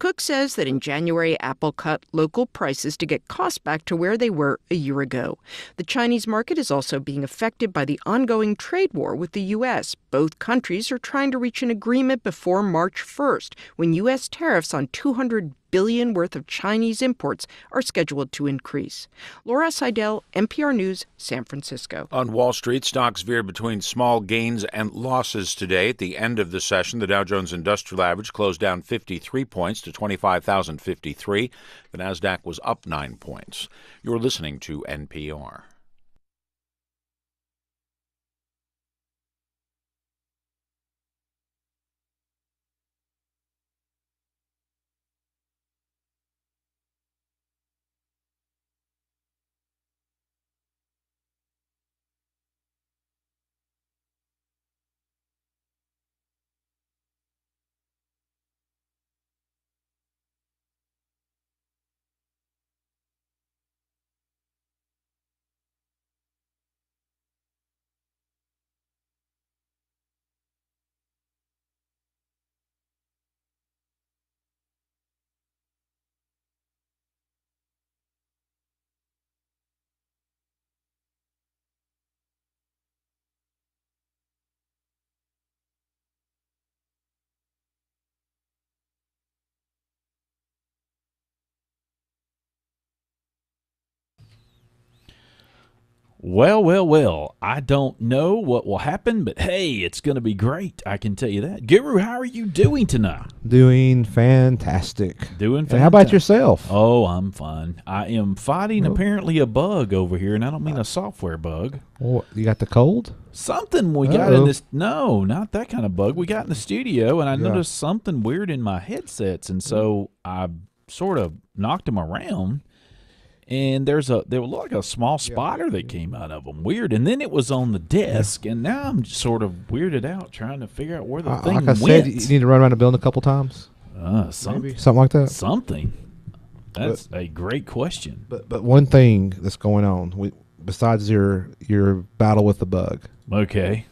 Cook says that in January, Apple cut local prices to get costs back to where they were a year ago. The Chinese market is also being affected by the ongoing trade war with the U.S. Both countries are trying to reach an agreement before March 1st, when U.S. tariffs on $200 billion worth of Chinese imports are scheduled to increase. Laura Seidel, NPR News, San Francisco. On Wall Street, stocks veered between small gains and losses today. At the end of the session, the Dow Jones Industrial Average closed down 53 points to 25,053. The Nasdaq was up 9 points. You're listening to NPR. Well, I don't know what will happen, but hey, it's going to be great. I can tell you that. Guru, how are you doing tonight? Doing fantastic. Doing fantastic. And how about yourself? Oh, I'm fine. I am fighting apparently a bug over here, and I don't mean a software bug. Oh, you got the cold? Something we got in this. No, not that kind of bug. We got in the studio, and I noticed something weird in my headsets, and so I sort of knocked them around. And there was like a small spider that came out of them. Weird. And then it was on the desk, and now I'm just sort of weirded out trying to figure out where the thing went. Like I said, you need to run around the building a couple times. Something like that. Something. That's a great question. But one thing that's going on, besides your battle with the bug. Okay.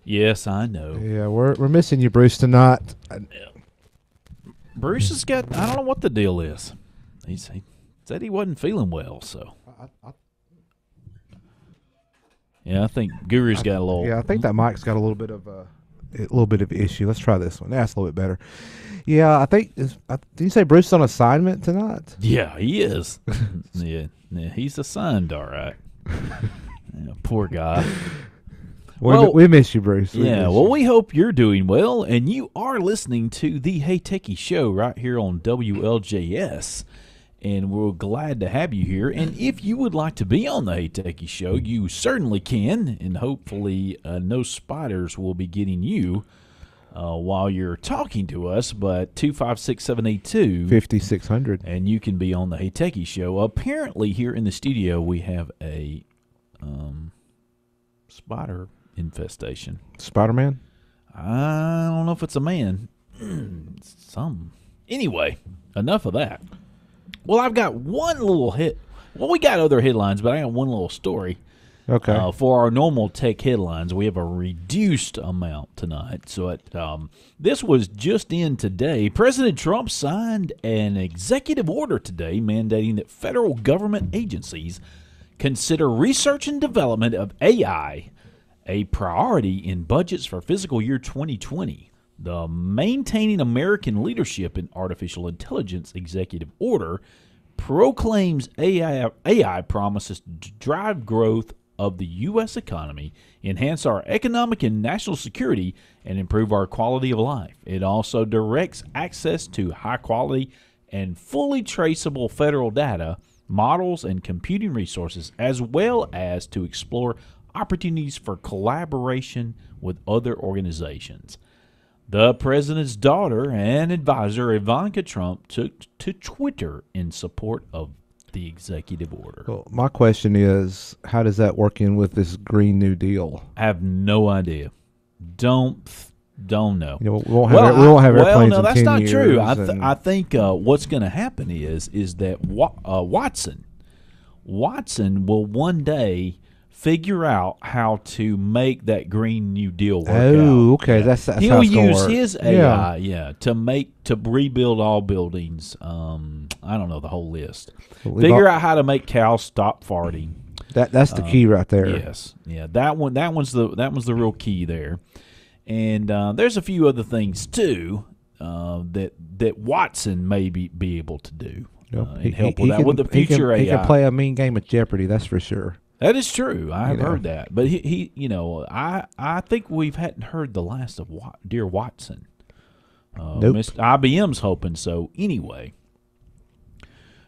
Yes, I know. Yeah, we're missing you, Bruce, tonight. Bruce has got, I don't know what the deal is. He said he wasn't feeling well, so. Yeah, I think Guru's got a little. Yeah, I think that mic's got a little bit of issue. Let's try this one. That's a little bit better. Yeah, I think. Did you say Bruce is on assignment tonight? Yeah, he is. yeah, he's assigned, all right. Yeah, poor guy. We miss you, Bruce. We hope you're doing well, and you are listening to the Hey Techies show right here on WLJS, and we're glad to have you here. And if you would like to be on the Hey Techies show, you certainly can, and hopefully no spiders will be getting you while you're talking to us, but 256-782-5600, and you can be on the Hey Techies show. Apparently here in the studio we have a spider infestation. Spider-Man? I don't know if it's a man. Anyway, enough of that. Well, I've got one little hit. Well, we got other headlines, but I got one little story. Okay. For our normal tech headlines, we have a reduced amount tonight. So this was just in today. President Trump signed an executive order today mandating that federal government agencies consider research and development of AI a priority in budgets for fiscal year 2020. The Maintaining American Leadership in Artificial Intelligence executive order proclaims AI promises to drive growth of the U.S. economy, enhance our economic and national security, and improve our quality of life. It also directs access to high-quality and fully traceable federal data, models, and computing resources, as well as to explore opportunities for collaboration with other organizations. The president's daughter and advisor, Ivanka Trump, took to Twitter in support of the executive order. Well, my question is, how does that work in with this Green New Deal? I have no idea. Don't know. We won't have airplanes no, in that's 10 not years true. I think what's going to happen is that Watson Watson will one day figure out how to make that Green New Deal work out. Oh, okay. That's how He'll it's gonna use work. his AI, to rebuild all buildings. I don't know the whole list. Figure out how to make cows stop farting. That's the key right there. Yes, yeah. That one's the real key there. And there's a few other things too that Watson may be able to do and help with that with the future AI. He can play a mean game of Jeopardy. That's for sure. That is true. I have heard that, but he I think we hadn't heard the last of dear Watson. Nope. IBM's hoping so. Anyway,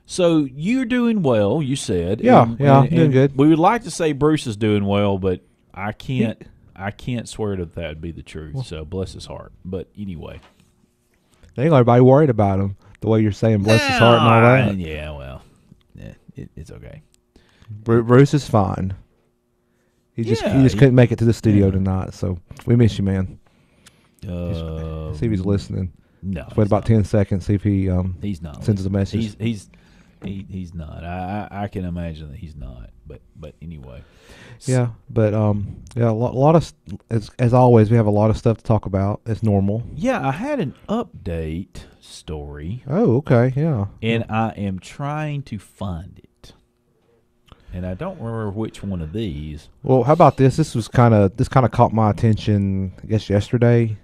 so you're doing well. You said, I'm doing good. We would like to say Bruce is doing well, but I can't swear that would be the truth. So bless his heart. But anyway, ain't everybody worried about him the way you're saying bless his heart and all that. Yeah, well, it's okay. Bruce is fine. He just couldn't make it to the studio tonight, so we miss you, man. See if he's listening. No, just wait about 10 seconds. See if he he's not sends us a message. He's not. I can imagine that he's not. But anyway. Yeah, but a lot of as always, we have a lot of stuff to talk about. It's normal. Yeah, I had an update story. Oh, okay, yeah. And I am trying to find it. And I don't remember which one of these. Well, how about this? This kind of caught my attention, I guess, yesterday.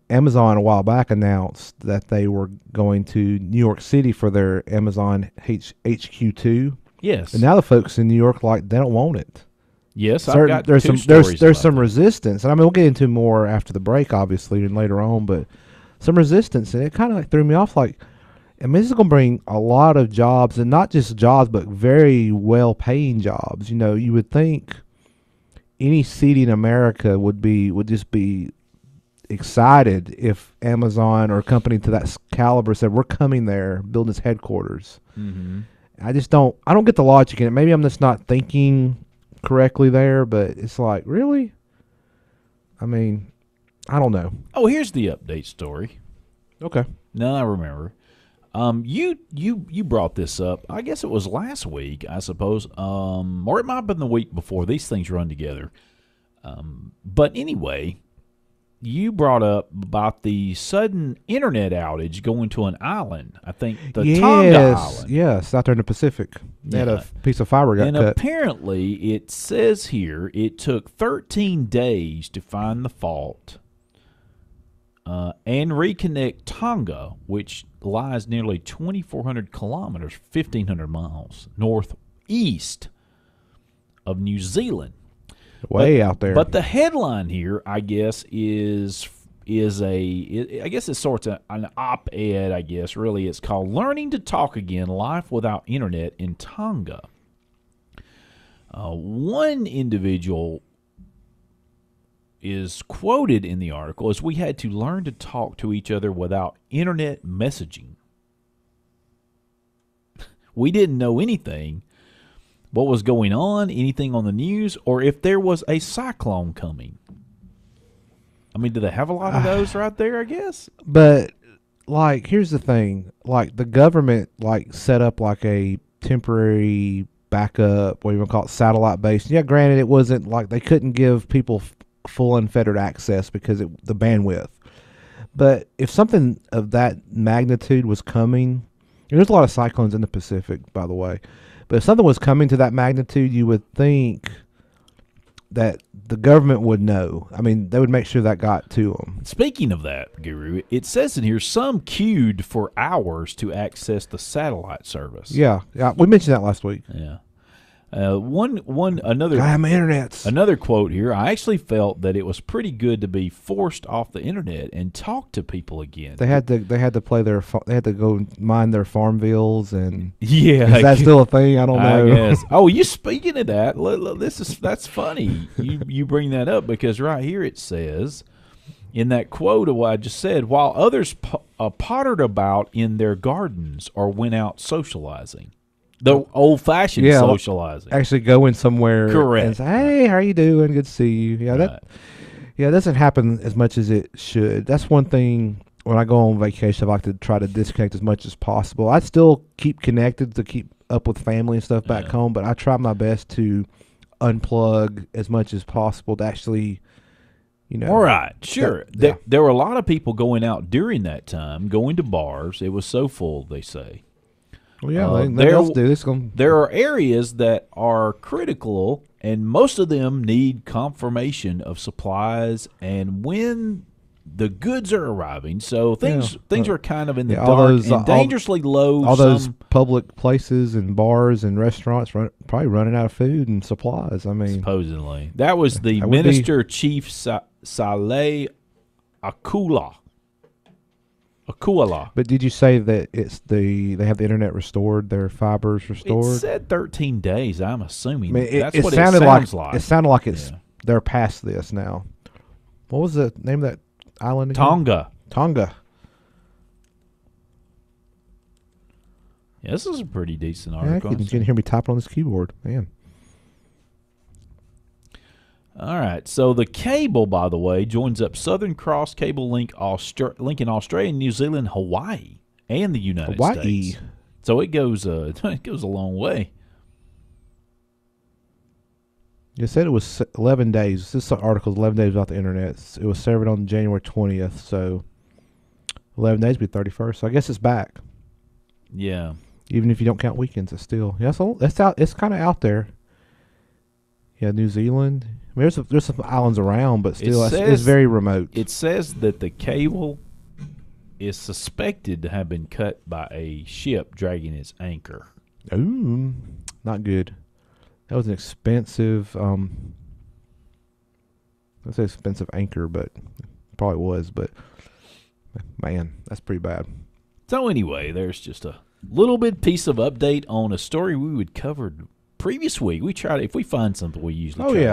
Amazon a while back announced that they were going to New York City for their Amazon HQ2. Yes. And now the folks in New York they don't want it. Yes, there's some resistance, and I mean we'll get into more after the break, obviously, and later on. But some resistance, and it kind of threw me off. This is going to bring a lot of jobs, and not just jobs, but very well-paying jobs. You would think any city in America would just be excited if Amazon or a company to that caliber said, "We're coming there, building its headquarters." Mm-hmm. I don't get the logic in it. Maybe I'm just not thinking correctly there, but it's like, really? I mean, I don't know. Oh, here's the update story. Okay. Now I remember. You brought this up. I guess it was last week, I suppose. Or it might have been the week before. These things run together. But anyway, you brought up about the sudden internet outage going to an island. I think the Tonga Island. Yes, out there in the Pacific. They had a piece of fiber got cut. And apparently, it says here it took 13 days to find the fault and reconnect Tonga, which lies nearly 2,400 kilometers, 1,500 miles northeast of New Zealand. Out there. But the headline here, I guess, is I guess it's sort of an op-ed, I guess, really. It's called Learning to Talk Again, Life Without Internet in Tonga. One individual is quoted in the article as we had to learn to talk to each other without internet messaging. We didn't know anything, what was going on, anything on the news, or if there was a cyclone coming. I mean, do they have a lot of those right there, I guess? But, here's the thing. The government, set up, a temporary backup, what you want to call it, satellite base. Yeah, granted, it wasn't, they couldn't give people full unfettered access because the bandwidth. But if something of that magnitude was coming, and there's a lot of cyclones in the Pacific, by the way, but if something was coming to that magnitude, you would think that the government would know. I mean, they would make sure that got to them. Speaking of that, Guru, it says in here some queued for hours to access the satellite service. Yeah, we mentioned that last week. Yeah. Another internets. Another quote here. I actually felt that it was pretty good to be forced off the internet and talk to people again. They had to play they had to go mine their Farmvilles, and is that still a thing? I don't know. I guess. Oh, you speaking of that? That's funny. You bring that up because right here it says in that quote of what I just said, while others pottered about in their gardens or went out socializing. The old-fashioned socializing. Actually going somewhere. Correct. And say, hey, how are you doing? Good to see you. Yeah, right. That doesn't happen as much as it should. That's one thing when I go on vacation, I like to try to disconnect as much as possible. I still keep connected to keep up with family and stuff back home, but I try my best to unplug as much as possible to actually, All right, sure. Yeah. There were a lot of people going out during that time, going to bars. It was so full, they say. Well, yeah, nothing else to do. There are areas that are critical, and most of them need confirmation of supplies and when the goods are arriving. So things are kind of in the dark and dangerously low. All those public places and bars and restaurants probably running out of food and supplies. I mean, supposedly that was the Minister Chief Saleh Akuala. But did you say that they have the internet restored, their fibers restored? It said 13 days. I'm assuming that's it what sounded it sounds like. It sounded like they're past this now. What was the name of that island again? Tonga. Yeah, this is a pretty decent article. You can hear me typing on this keyboard, man. All right, so the cable, by the way, joins up Southern Cross Cable Link, linking Australia, New Zealand, Hawaii, and the United States. So it goes a long way. You said it was 11 days. This article is 11 days without the internet. It was served on January 20th, so 11 days would be 31st. So I guess it's back. Yeah. Even if you don't count weekends, it's still that's out. It's kind of out there. Yeah, New Zealand. I mean, there's some islands around, but still, it's very remote. It says that the cable is suspected to have been cut by a ship dragging its anchor. Ooh, not good. That was an expensive. I'd say expensive anchor, but it probably was. But man, that's pretty bad. So anyway, there's just a little bit piece of update on a story we would cover previous week. We try to, if we find something, we usually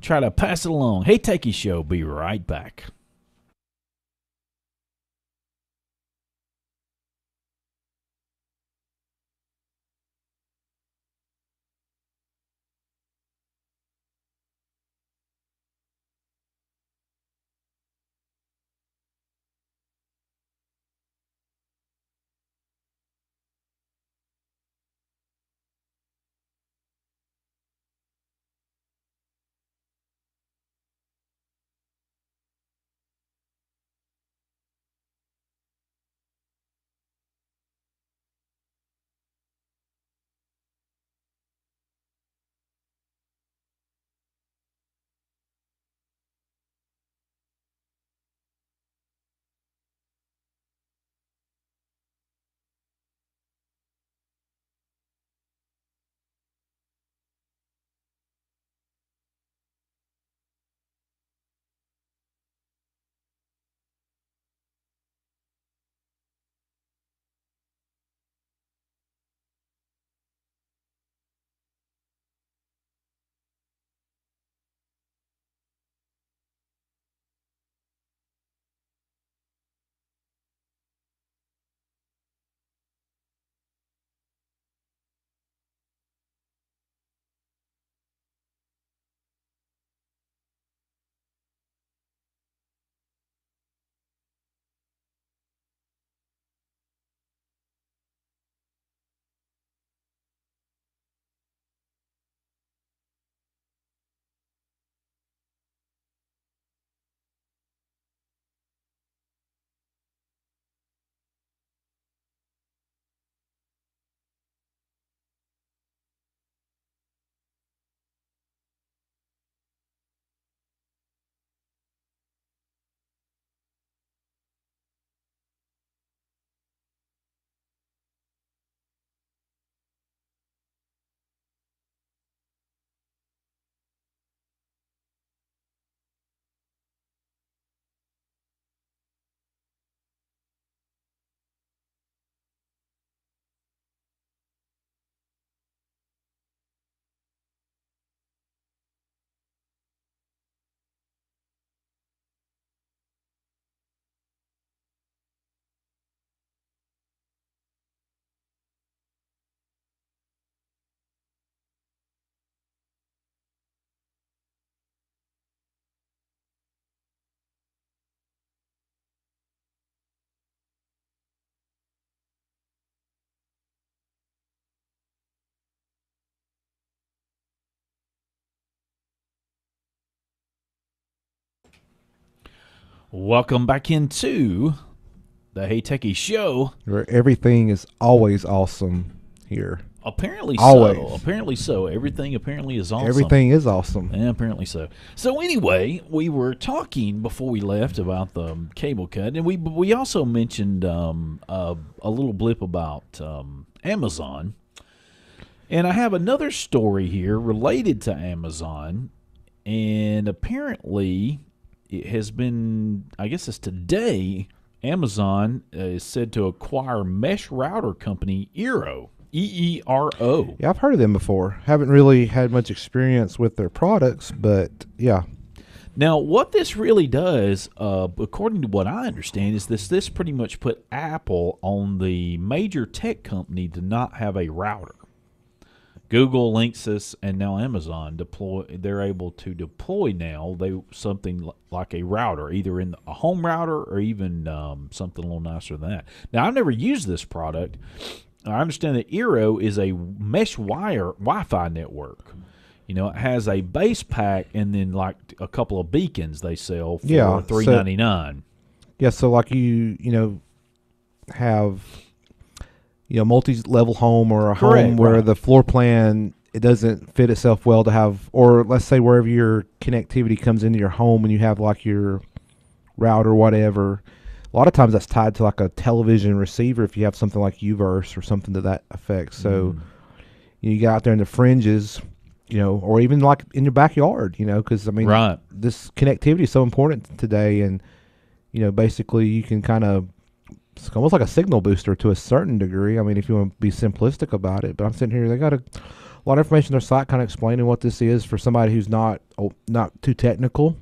try to pass it along. Hey, Techies Show, be right back. Welcome back into the Hey Techies show. Where everything is always awesome here. Apparently Always. so. Apparently so. Everything apparently is awesome. Everything is awesome. Yeah, apparently so. So anyway, we were talking before we left about the cable cut, and we also mentioned a little blip about Amazon. And I have another story here related to Amazon, and apparently it has been, I guess it's today, Amazon is said to acquire mesh router company Eero. EERO. Yeah, I've heard of them before. Haven't really had much experience with their products, but yeah. Now, what this really does, according to what I understand, is this pretty much put Apple on the major tech company to not have a router. Google, Linksys, and now Amazon they're able to deploy now something like a router, either in a home router or even something a little nicer than that. Now, I've never used this product. I understand that Eero is a mesh wire Wi-Fi network. You know, it has a base pack and then like a couple of beacons they sell for $3.99. Yeah, so like you have multi-level home or a home where the floor plan it doesn't fit itself well to have, or let's say wherever your connectivity comes into your home and you have like your router or whatever. A lot of times that's tied to like a television receiver if you have something like Uverse or something to that effect. So you get out there in the fringes, or even like in your backyard, because I mean, this connectivity is so important today, and basically you can it's almost like a signal booster to a certain degree. I mean, if you want to be simplistic about it, but I'm sitting here, they got a lot of information on their site kind of explaining what this is for somebody who's not too technical.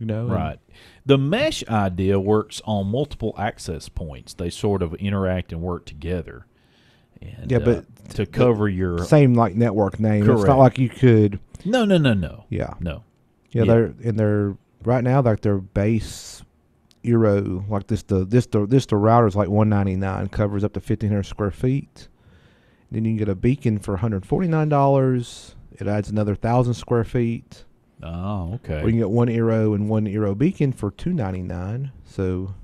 Right. The mesh idea works on multiple access points. They sort of interact and work together. And, but to cover your same like network name. Correct. It's not like you could. No. Yeah. No. Yeah, they're right now like their base Eero like the router is like $199, covers up to 1,500 square feet. Then you can get a beacon for $149. It adds another 1,000 square feet. Oh, okay. Or you can get one Eero and one Eero beacon for $299. So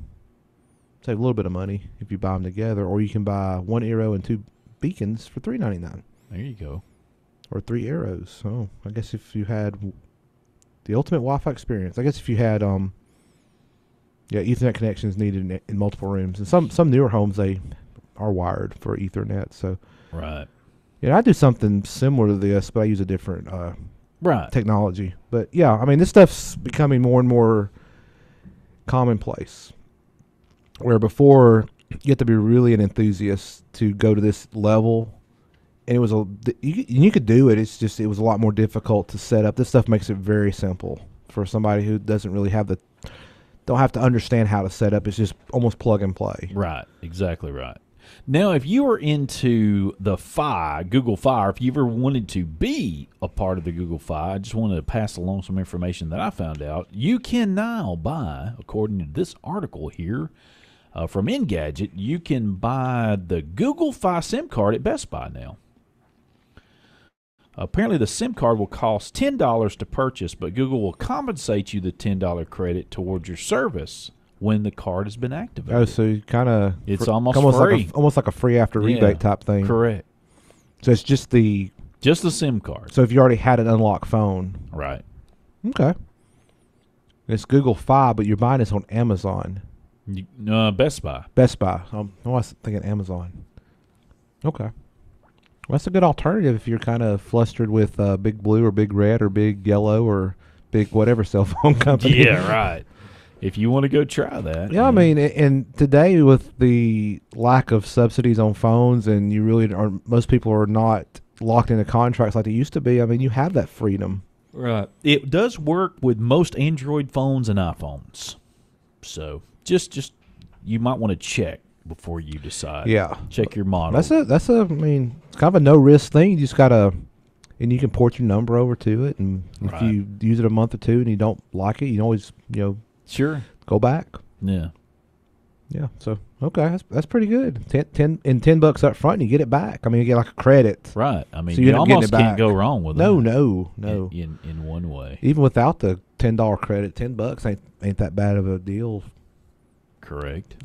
save a little bit of money if you buy them together. Or you can buy one Eero and two beacons for $399. There you go. Or 3 Eeros. So I guess if you had the ultimate Wi-Fi experience, I guess if you had Ethernet connections needed in multiple rooms, and some newer homes they are wired for Ethernet. So right. Yeah, I do something similar to this, but I use a different technology. But yeah, I mean, this stuff's becoming more and more commonplace. Where before you have to be really an enthusiast to go to this level, and it was you could do it. It's just it was a lot more difficult to set up. This stuff makes it very simple for somebody who doesn't really have don't have to understand how to set up. It's just almost plug and play. Right, exactly right. Now, if you were into the Google Fi, if you ever wanted to be a part of the Google Fi, I just wanted to pass along some information that I found out. You can now buy, according to this article here from Engadget, you can buy the Google Fi SIM card at Best Buy now. Apparently, the SIM card will cost $10 to purchase, but Google will compensate you the $10 credit towards your service when the card has been activated. Oh, so you it's almost free. Almost like a free after rebate type thing. Correct. So it's just the SIM card. So if you already had an unlocked phone. Right. Okay. It's Google Fi, but you're buying this on Amazon. Best Buy. Best Buy. I was thinking Amazon. Okay. Well, that's a good alternative if you're kind of flustered with Big Blue or Big Red or Big Yellow or Big whatever cell phone company. Yeah, right. If you want to go try that. Yeah, I mean, and today with the lack of subsidies on phones, and most people are not locked into contracts like they used to be. I mean, you have that freedom. Right. It does work with most Android phones and iPhones. So just you might want to check before you decide. Yeah. Check your model. I mean, it's kind of a no risk thing. You just gotta, and you can port your number over to it, and if you use it a month or two and you don't like it, you can always sure go back. Yeah. Yeah. So okay, that's pretty good. $10 up front, and you get it back. I mean, you get like a credit. Right. I mean, so you almost can't go wrong with No. In one way. Even without the $10 credit. $10 ain't that bad of a deal. Correct.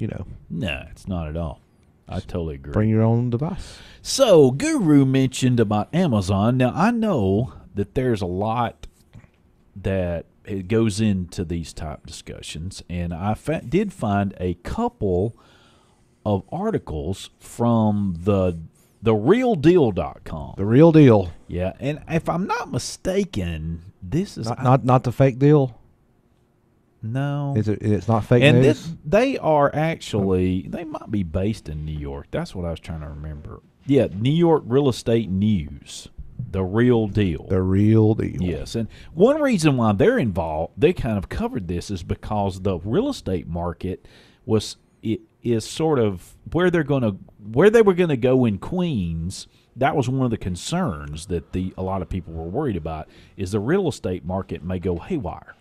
No, it's not at all. I totally agree. Bring your own device. So, Guru mentioned about Amazon. Now, I know that there's a lot that it goes into these type discussions, and I did find a couple of articles from the realdeal.com. The Real Deal. Yeah, and if I'm not mistaken, this is not the fake deal. No, it's not fake and news. They are actually, they might be based in New York. That's what I was trying to remember. Yeah, New York Real Estate News, The Real Deal. The Real Deal. Yes, and one reason why they're involved, they kind of covered this, is because the real estate market is sort of where they were gonna go in Queens. That was one of the concerns that a lot of people were worried about, is the real estate market may go haywire.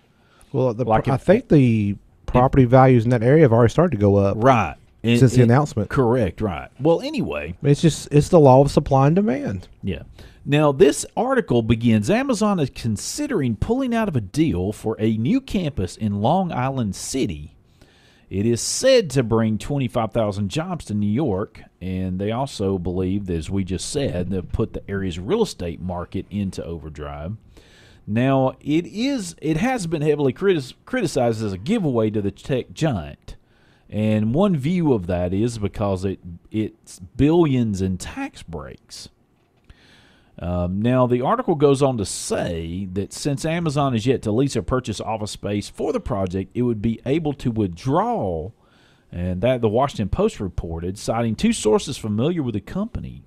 Well, I think the property values in that area have already started to go up. Right. Since the announcement. Correct, right. Well, anyway. It's the law of supply and demand. Yeah. Now, this article begins, Amazon is considering pulling out of a deal for a new campus in Long Island City. It is said to bring 25,000 jobs to New York, and they also believe, as we just said, they'll put the area's real estate market into overdrive. Now, it has been heavily criticized as a giveaway to the tech giant. And one view of that is because it's billions in tax breaks. Now, the article goes on to say that since Amazon is yet to lease or purchase office space for the project, it would be able to withdraw, and that the Washington Post reported, citing two sources familiar with the company.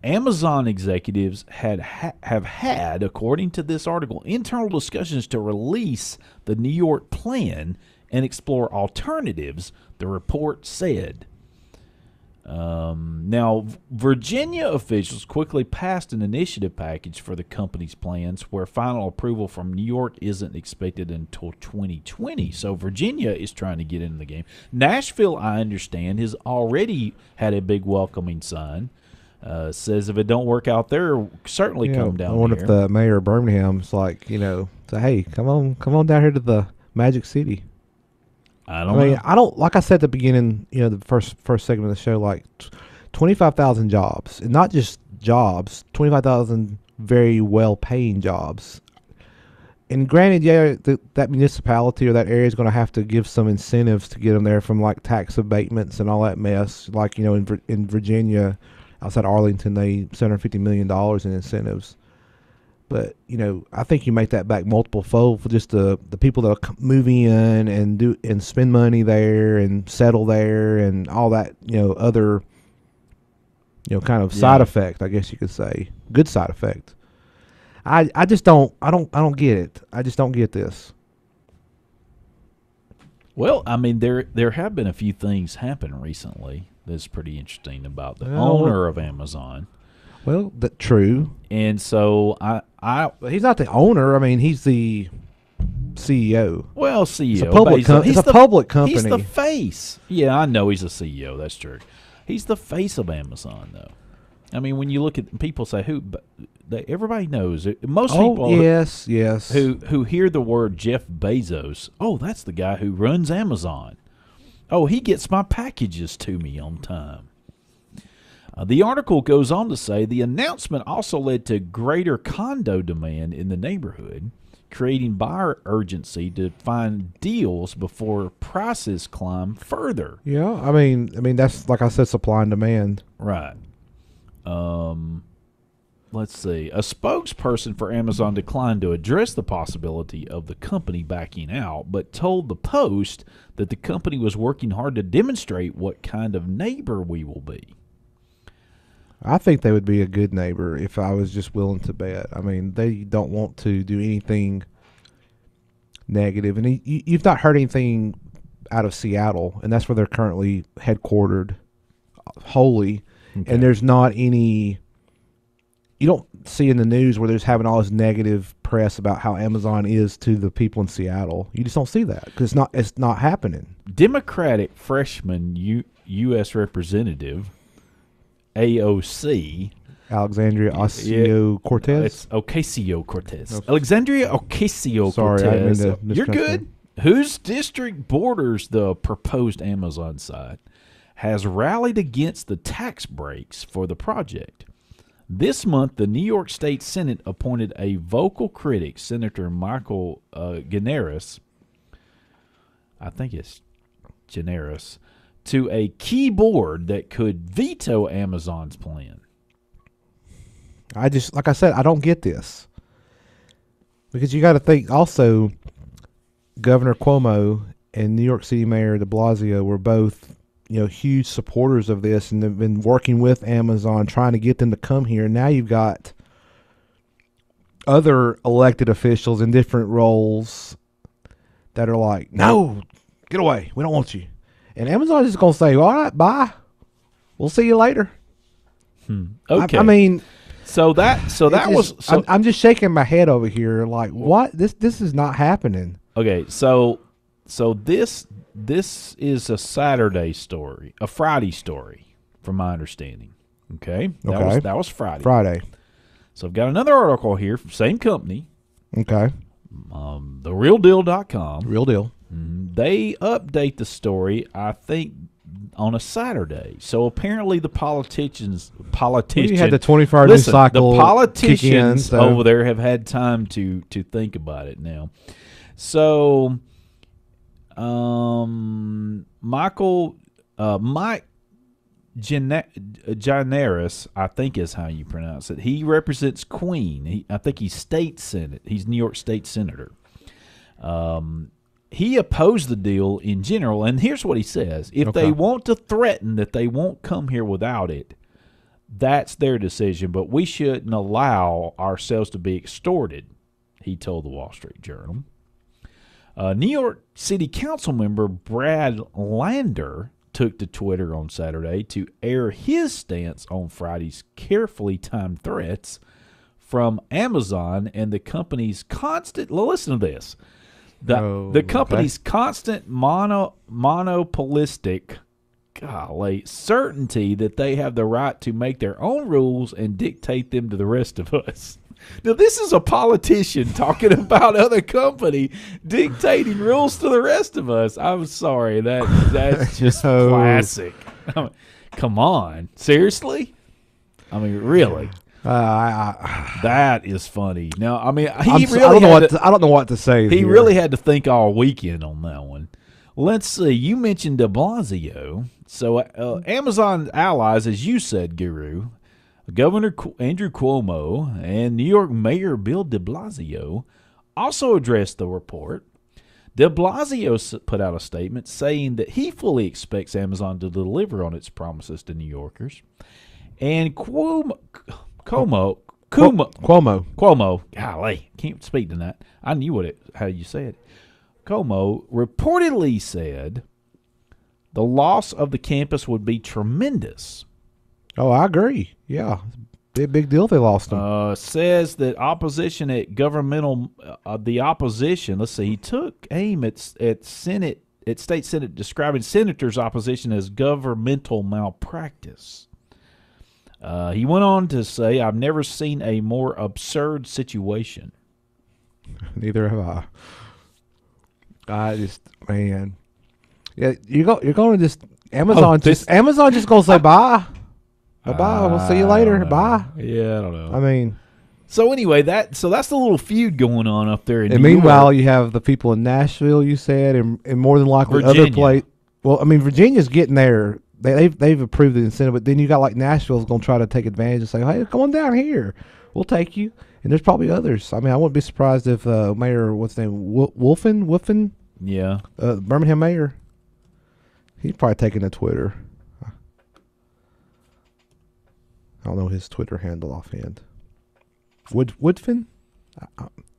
Amazon executives have had, according to this article, internal discussions to release the New York plan and explore alternatives, the report said. Now, Virginia officials quickly passed an initiative package for the company's plans, where final approval from New York isn't expected until 2020. So Virginia is trying to get into the game. Nashville, I understand, has already had a big welcoming sign. Says if it don't work out there, certainly come down here. I wonder if the mayor of Birmingham's like, say, hey, come on down here to the Magic City. I mean, I don't, like I said at the beginning, the first segment of the show, like 25,000 jobs, and not just jobs, 25,000 very well-paying jobs. And granted, yeah, that municipality or that area is going to have to give some incentives to get them there, from like tax abatements and all that mess. Like, in Virginia, outside Arlington, they $750 million in incentives. But, I think you make that back multiple fold for just the people that move in and spend money there and settle there and all that, other, kind of side effect, I guess you could say. Good side effect. I just don't get it. I just don't get this. Well, I mean, there have been a few things happen recently that's pretty interesting about the owner of Amazon. Well, true. And so But he's not the owner. I mean, he's the CEO. Well, CEO. It's a public public company. He's the face. Yeah, I know he's a CEO. That's true. He's the face of Amazon, though. I mean, when you look at people say who, but everybody knows it. Most people, yes, who hear the word Jeff Bezos, oh, that's the guy who runs Amazon. Oh, he gets my packages to me on time. The article goes on to say the announcement also led to greater condo demand in the neighborhood, creating buyer urgency to find deals before prices climb further. Yeah, I mean that's, like I said, supply and demand. Right. Let's see. A spokesperson for Amazon declined to address the possibility of the company backing out, but told the Post that the company was working hard to demonstrate what kind of neighbor we will be. I think they would be a good neighbor if I was just willing to bet. I mean, they don't want to do anything negative. And you've not heard anything out of Seattle, and that's where they're currently headquartered wholly. Okay. And there's not any... You don't see in the news where there's having all this negative press about how Amazon is to the people in Seattle. You just don't see that because it's not happening. Democratic freshman U.S. Representative... AOC Alexandria Ocasio-Cortez. It's Ocasio-Cortez. Okay. Alexandria Ocasio-Cortez. Sorry, I didn't mean to You're mispronounce good. Whose district borders the proposed Amazon site has rallied against the tax breaks for the project. This month, the New York State Senate appointed a vocal critic, Senator Michael Generis, I think it's Generis, to a key board that could veto Amazon's plan. Like I said, I don't get this. Because you got to think also, Governor Cuomo and New York City Mayor de Blasio were both, huge supporters of this, and they've been working with Amazon, trying to get them to come here. And now you've got other elected officials in different roles that are like, no, get away. We don't want you. And Amazon is going to say, all right, bye. We'll see you later. Okay. I mean... I'm just shaking my head over here, like, what? This is not happening. Okay, so this is a Saturday story, a Friday story, from my understanding. Okay, that was Friday. Friday. So I've got another article here, same company. Okay. TheRealDeal.com. Real deal. They update the story, I think, on a Saturday. So apparently the politicians you had the 24-hour news cycle. The politicians kick in, over there have had time to think about it now. So Mike Generis, I think is how you pronounce it. He represents Queen. I think he's state senate. He's New York State senator. He opposed the deal in general, and here's what he says. If they want to threaten that they won't come here without it, that's their decision, but we shouldn't allow ourselves to be extorted, he told the Wall Street Journal. New York City Council member Brad Lander took to Twitter on Saturday to air his stance on Friday's carefully timed threats from Amazon and the company's constant – listen to this – the company's constant monopolistic certainty that they have the right to make their own rules and dictate them to the rest of us. Now, this is a politician talking about other company dictating rules to the rest of us. I'm sorry. That's just classic. Come on. Seriously? I mean, really? That is funny. Now, I mean, I don't know what to say. He really had to think all weekend on that one. Let's see. You mentioned de Blasio. So, Amazon allies, as you said, Guru, Governor Andrew Cuomo and New York Mayor Bill de Blasio also addressed the report. De Blasio put out a statement saying that he fully expects Amazon to deliver on its promises to New Yorkers. And Cuomo, golly, can't speak to that. I knew how you say it. Cuomo reportedly said the loss of the campus would be tremendous. Oh, I agree. Yeah, big deal. They lost them. Says that opposition at governmental, the opposition. Let's see. He took aim at state senate, describing senators' opposition as governmental malpractice. He went on to say, "I've never seen a more absurd situation." Neither have I. Man. Yeah, you're going to just Amazon. Amazon just gonna say bye. Bye. We'll see you later. Bye. Yeah, I don't know. I mean, so anyway, that's the little feud going on up there in New York. And meanwhile, you have the people in Nashville. You said, and more than likely Virginia. other places. Well, I mean, Virginia's getting there. They've approved the incentive, but then you got like Nashville's going to try to take advantage and say, "Hey, come on down here. We'll take you." And there's probably others. I mean, I wouldn't be surprised if Mayor, what's his name, Wolfen, yeah, Birmingham Mayor. He's probably taking to Twitter. I don't know his Twitter handle offhand. Woodfin?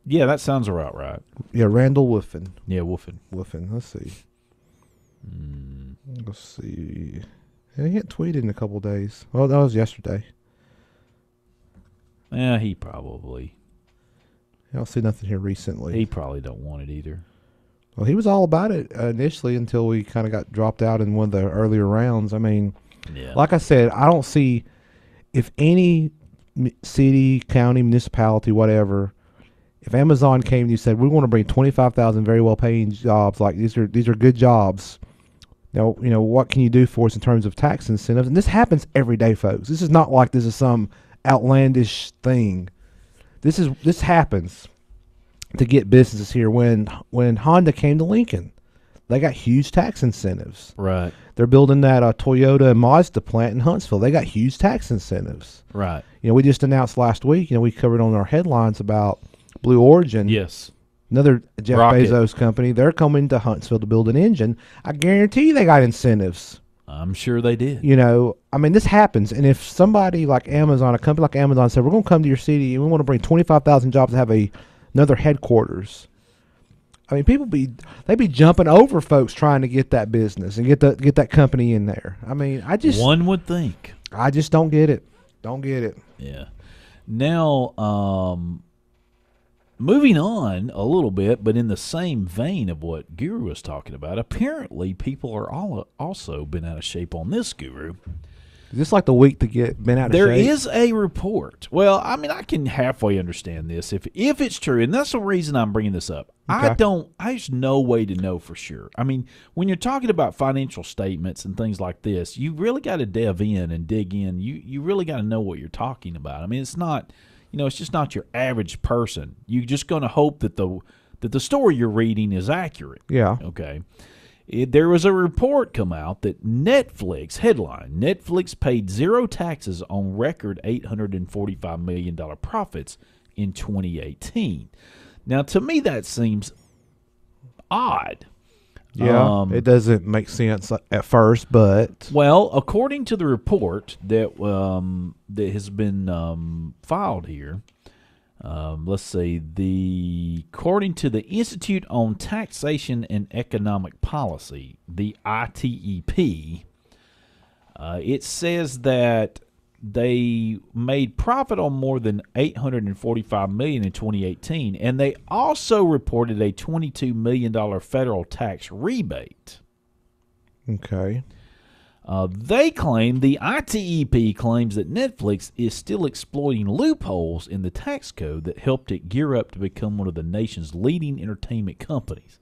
Yeah, that sounds about right. Yeah, Randall Woodfin. Yeah, Woodfin. Let's see. Let's see. Yeah, he hadn't tweeted in a couple days. Well, that was yesterday. Yeah, he probably. I don't see nothing here recently. He probably don't want it either. Well, he was all about it initially until we kind of got dropped out in one of the earlier rounds. I mean, yeah. Like I said, I don't see if any city, county, municipality, whatever, if Amazon came and you said, we want to bring 25,000 very well paying jobs, like these are good jobs. Now, what can you do for us in terms of tax incentives? And this happens every day, folks. This is not like this is some outlandish thing. This happens to get businesses here. When Honda came to Lincoln, they got huge tax incentives. Right. They're building that Toyota and Mazda plant in Huntsville. They got huge tax incentives. Right. We just announced last week, we covered on our headlines about Blue Origin. Yes. Another Jeff Rocket. Bezos company. They're coming to Huntsville to build an engine. I guarantee you they got incentives. I'm sure they did. This happens. And if somebody like Amazon, a company like Amazon said, we're going to come to your city and we want to bring 25,000 jobs to have another headquarters. People they be jumping over folks trying to get that business and get that company in there. One would think. I just don't get it. Don't get it. Yeah. Now, moving on a little bit, but in the same vein of what Guru was talking about, apparently people are also been out of shape on this, Guru. Is this like the week to get been out of shape? There is a report. Well, I can halfway understand this if it's true, and that's the reason I'm bringing this up. Okay. There's no way to know for sure. When you're talking about financial statements and things like this, you really got to delve in and dig in. You really got to know what you're talking about. It's not, it's just not your average person. You're just going to hope that the story you're reading is accurate. Yeah. Okay. There was a report come out that Netflix paid zero taxes on record $845 million profits in 2018. Now, to me, that seems odd. Yeah, it doesn't make sense at first, but... Well, according to the report that has been filed here, let's see, according to the Institute on Taxation and Economic Policy, the ITEP, it says that they made profit on more than $845 million in 2018, and they also reported a $22 million federal tax rebate. Okay. They claim, the ITEP claims that Netflix is still exploiting loopholes in the tax code that helped it gear up to become one of the nation's leading entertainment companies.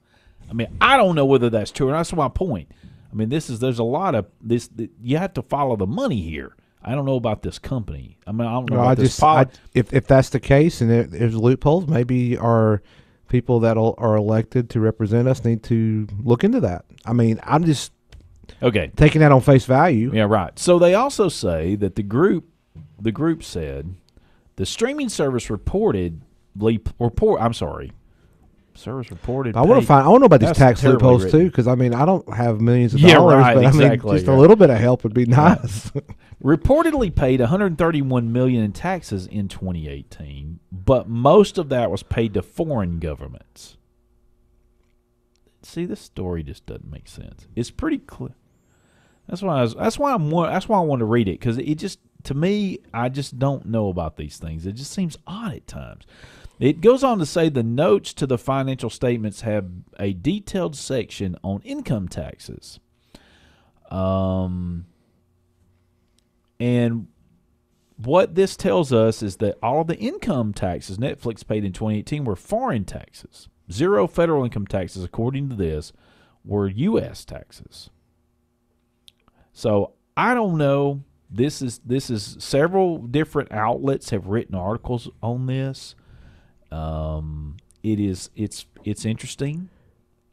I don't know whether that's true, and that's my point. There's a lot of this. You have to follow the money here. I don't know about this company. I don't know about this policy. If that's the case and there's loopholes, maybe our people that are elected to represent us need to look into that. I'm just taking that on face value. Yeah, right. So they also say that the group said the streaming service service reported. I want to know about these tax loopholes too, because I don't have millions of dollars, right, but exactly, just a little bit of help would be nice. Reportedly paid $131 million in taxes in 2018, but most of that was paid to foreign governments. See, this story just doesn't make sense. It's pretty clear. That's why I wanted to read it, because it just, to me, I just don't know about these things. It just seems odd at times. It goes on to say the notes to the financial statements have a detailed section on income taxes. And what this tells us is that all of the income taxes Netflix paid in 2018 were foreign taxes. Zero federal income taxes, according to this, were U.S. taxes. So I don't know. This is several different outlets have written articles on this. It's interesting,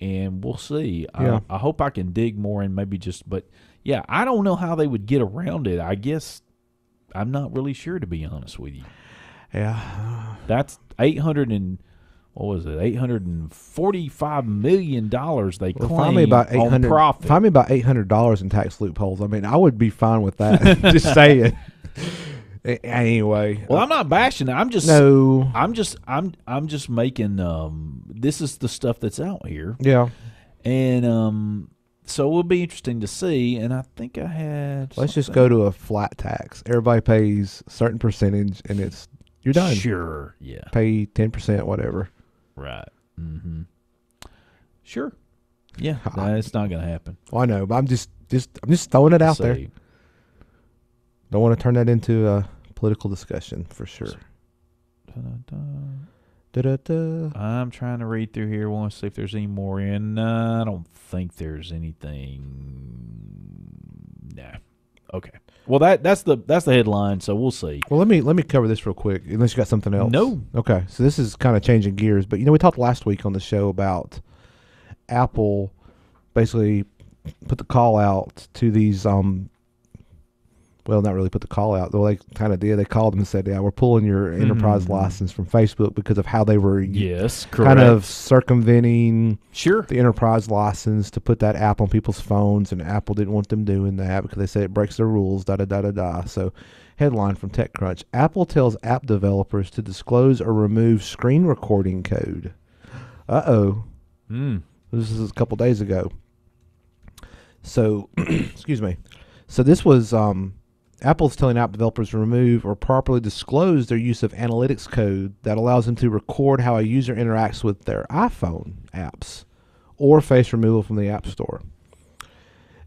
and we'll see. Yeah. I hope I can dig more and maybe but yeah, I don't know how they would get around it. I guess I'm not really sure, to be honest with you. Yeah, that's $845 million they claim find me about on profit. Find me about $800 in tax loopholes. I would be fine with that. Just saying. Anyway, well, I'm not bashing it. I'm just making. This is the stuff that's out here. Yeah, and so it will be interesting to see. And I think I had. Let's just go to a flat tax. Everybody pays a certain percentage, and you're done. Sure. Yeah. Pay 10%, whatever. Right. Mm-hmm. Sure. Yeah. No, it's not going to happen. Well, I know, but I'm just throwing it out there. Don't want to turn that into a political discussion for sure. I'm trying to read through here. Want to see if there's any more in. I don't think there's anything. Nah. Okay. Well, that's the headline. So we'll see. Well, let me cover this real quick. Unless you got something else. No. Okay. So this is kind of changing gears, but we talked last week on the show about Apple basically put the call out to these well, not really put the call out, though they kind of did. They called them and said, yeah, we're pulling your enterprise license from Facebook because of how they were kind of circumventing the enterprise license to put that app on people's phones, and Apple didn't want them doing that because they said it breaks their rules, da-da-da-da-da. So headline from TechCrunch, Apple tells app developers to disclose or remove screen recording code. Uh-oh. This is a couple days ago. So, excuse me. So this was... Apple's telling app developers to remove or properly disclose their use of analytics code that allows them to record how a user interacts with their iPhone apps or face removal from the App Store.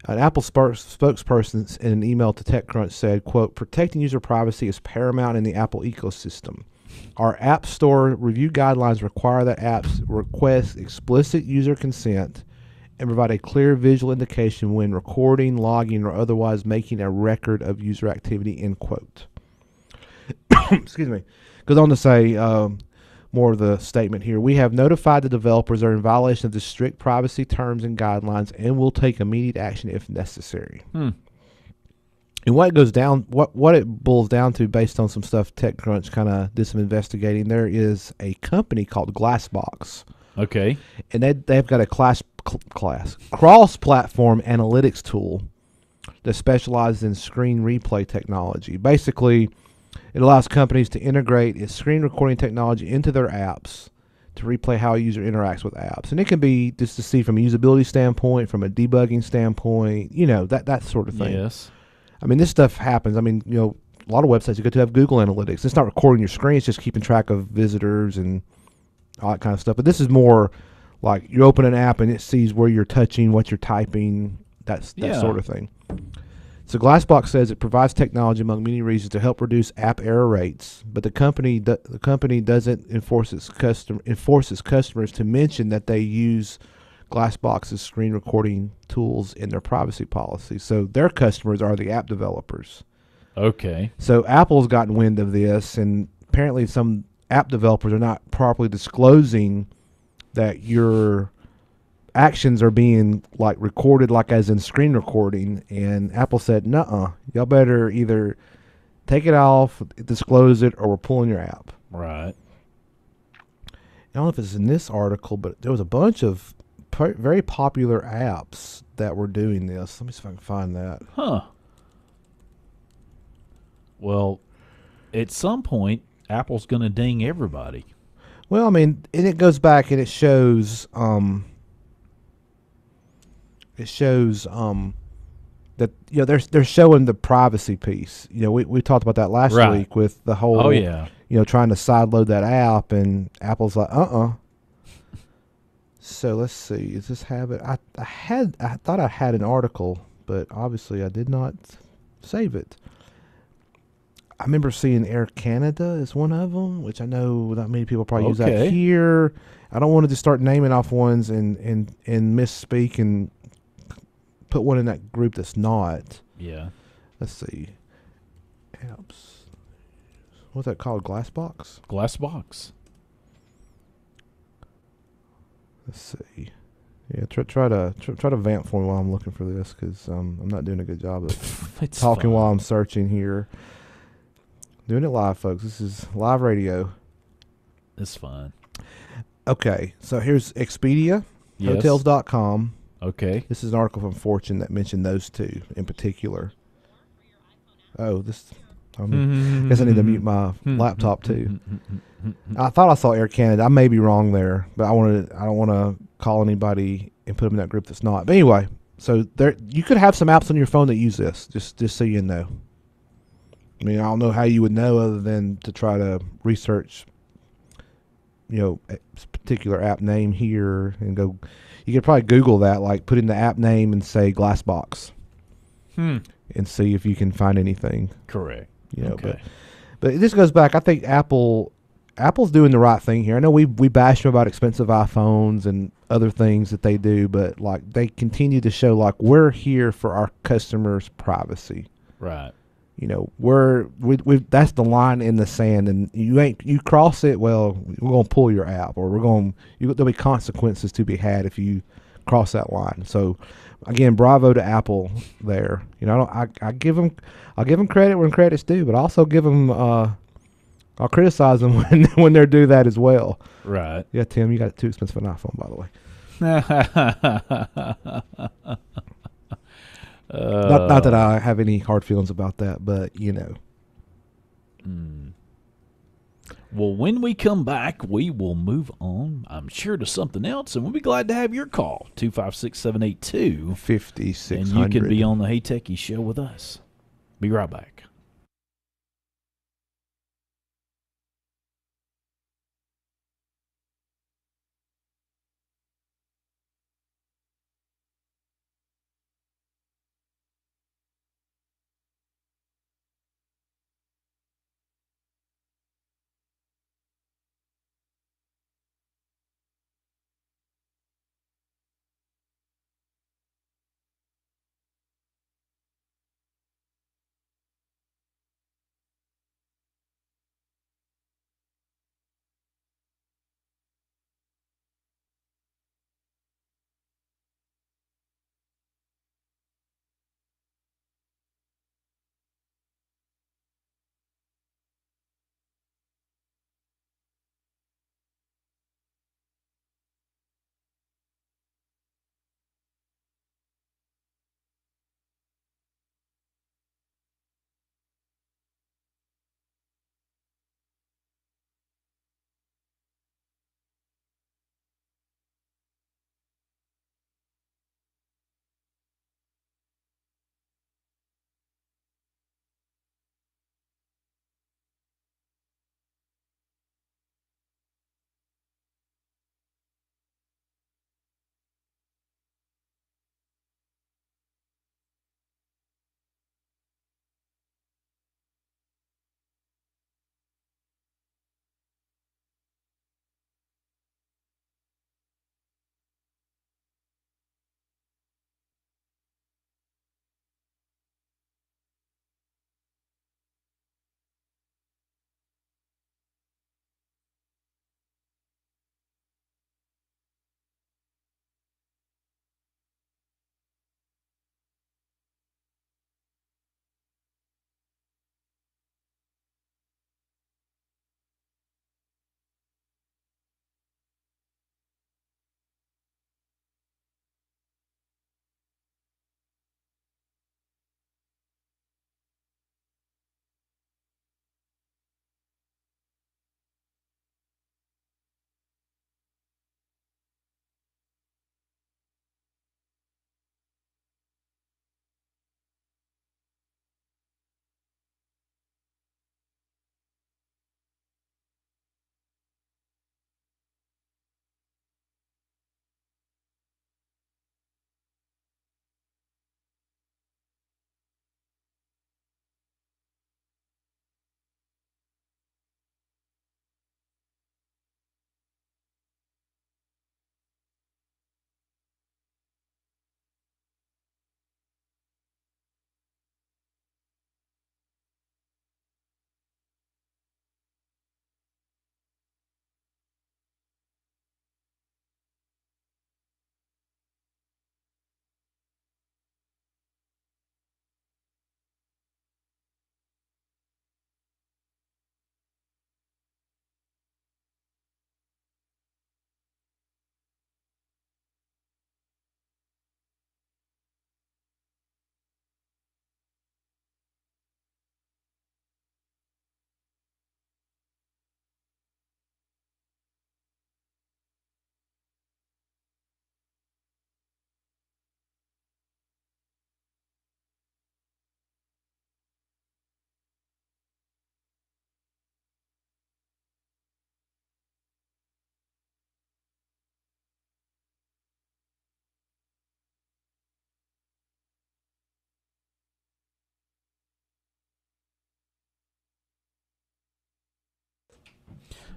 An Apple spokesperson in an email to TechCrunch said, quote, protecting user privacy is paramount in the Apple ecosystem. Our App Store review guidelines require that apps request explicit user consent and provide a clear visual indication when recording, logging, or otherwise making a record of user activity, end quote. Excuse me. Goes on to say more of the statement here. We have notified the developers are in violation of the strict privacy terms and guidelines and will take immediate action if necessary. And what it goes down, what it boils down to based on some stuff TechCrunch kind of did some investigating, there is a company called Glassbox. Okay. And they've got a cross-platform analytics tool that specializes in screen replay technology. Basically, it allows companies to integrate its screen recording technology into their apps to replay how a user interacts with apps. And it can be just to see from a usability standpoint, from a debugging standpoint, that sort of thing. Yes. I mean, this stuff happens. I mean, a lot of websites you go to have Google Analytics. It's not recording your screen. It's just keeping track of visitors and all that kind of stuff. But this is more like you open an app and it sees where you're touching, what you're typing, that sort of thing. So Glassbox says it provides technology among many reasons to help reduce app error rates, but the company doesn't enforce its customers to mention that they use Glassbox's screen recording tools in their privacy policy. So their customers are the app developers. Okay. So Apple's gotten wind of this, and apparently some app developers are not properly disclosing that your actions are being recorded, as in screen recording. And Apple said, nuh-uh, y'all better either take it off, disclose it, or we're pulling your app. Right. I don't know if it's in this article, but there was a bunch of very popular apps that were doing this. Let me see if I can find that. Huh. Well, at some point, Apple's going to ding everybody. Well, I mean, and it goes back and it shows that they're showing the privacy piece. We talked about that last week with the whole trying to sideload that app, and Apple's like, So let's see. Does this have it? I thought I had an article, but obviously I did not save it. I remember seeing Air Canada as one of them, which I know not many people probably use that here. I don't want to just start naming off ones and misspeak and put one in that group that's not. Yeah. Let's see. Apps. What's that called? Glassbox? Glassbox. Let's see. Yeah, try to vamp for me while I'm looking for this, because I'm not doing a good job of talking fine. while I'm searching here. Doing it live, folks. This is live radio. It's fine. Okay, so here's Expedia, Yes. Hotels.com. Okay. This is an article from Fortune that mentioned those two in particular. Oh, this. I guess I need to mute my laptop too. I thought I saw Air Canada. I may be wrong there, but I don't want to call anybody and put them in that group that's not. But anyway, so there you could have some apps on your phone that use this. Just so you know. I mean, I don't know how you would know other than to try to research, a particular app name here and go. You could probably Google that, put in the app name and say Glassbox, and see if you can find anything. Correct. Okay. But this goes back. I think Apple's doing the right thing here. I know we bash them about expensive iPhones and other things that they do, but like they continue to show like we're here for our customers' privacy. Right. You know, we that's the line in the sand, and you cross it. Well, we're gonna pull your app, or there'll be consequences to be had if you cross that line. So, again, bravo to Apple there. You know, I give them credit when credit's due, but I also give them I'll criticize them when they do that as well. Right. Yeah, Tim, you got too expensive an iPhone, by the way. Not that I have any hard feelings about that, but you know. Well, when we come back, we will move on, I'm sure, to something else, and we'll be glad to have your call, 256-782. 5600. And you can be on the Hey Techies show with us. Be right back.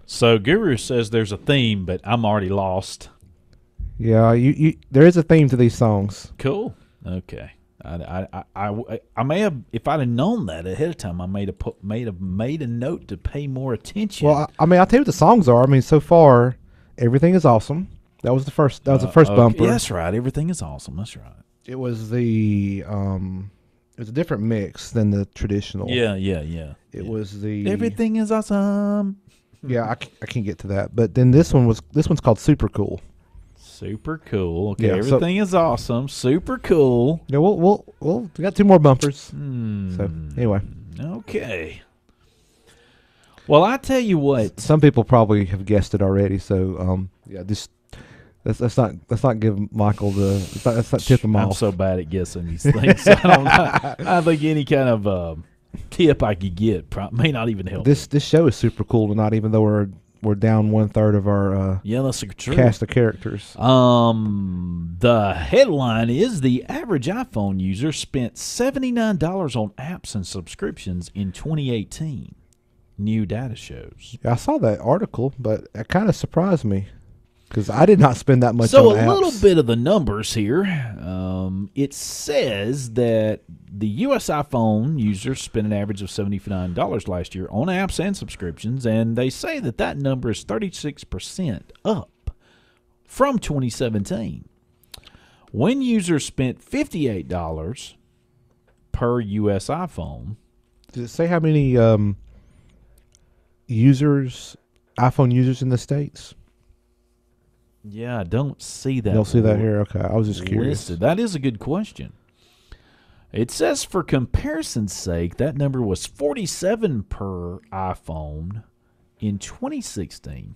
So Guru says there's a theme, but I'm already lost. Yeah, there is a theme to these songs. Cool. Okay. I may have, if I'd have known that ahead of time, I may have made a note to pay more attention. Well, I mean, I'll tell you what the songs are. I mean, so far, Everything Is Awesome. That was the first. That was the first bumper. Yeah, that's right. Everything Is Awesome. That's right. It was it was a different mix than the traditional. Yeah. It was the Everything Is Awesome. Yeah, I can't get to that. But then this one's called Super Cool. Super cool. Okay, Yeah, everything is awesome. Super cool. Yeah, we got 2 more bumpers. So anyway, okay. Well, I tell you what. Some people probably have guessed it already. So yeah, just let's not give Michael let's not tip him off. I'm so bad at guessing these things. I think any kind of tip I could get may not even help. This show is super cool tonight, even though we're down 1/3 of our that's true. cast of characters. The headline is the average iPhone user spent $79 on apps and subscriptions in 2018. New data shows. Yeah, I saw that article, but it kind of surprised me because I did not spend that much So on apps. a little bit of the numbers here. It says that the U.S. iPhone users spent an average of $79 last year on apps and subscriptions, and they say that number is 36% up from 2017. When users spent $58 per U.S. iPhone. Does it say how many iPhone users in the States? Yeah, I don't see that. You don't see that here? Okay, I was just curious. Listed. That is a good question. It says for comparison's sake, that number was 47 per iPhone in 2016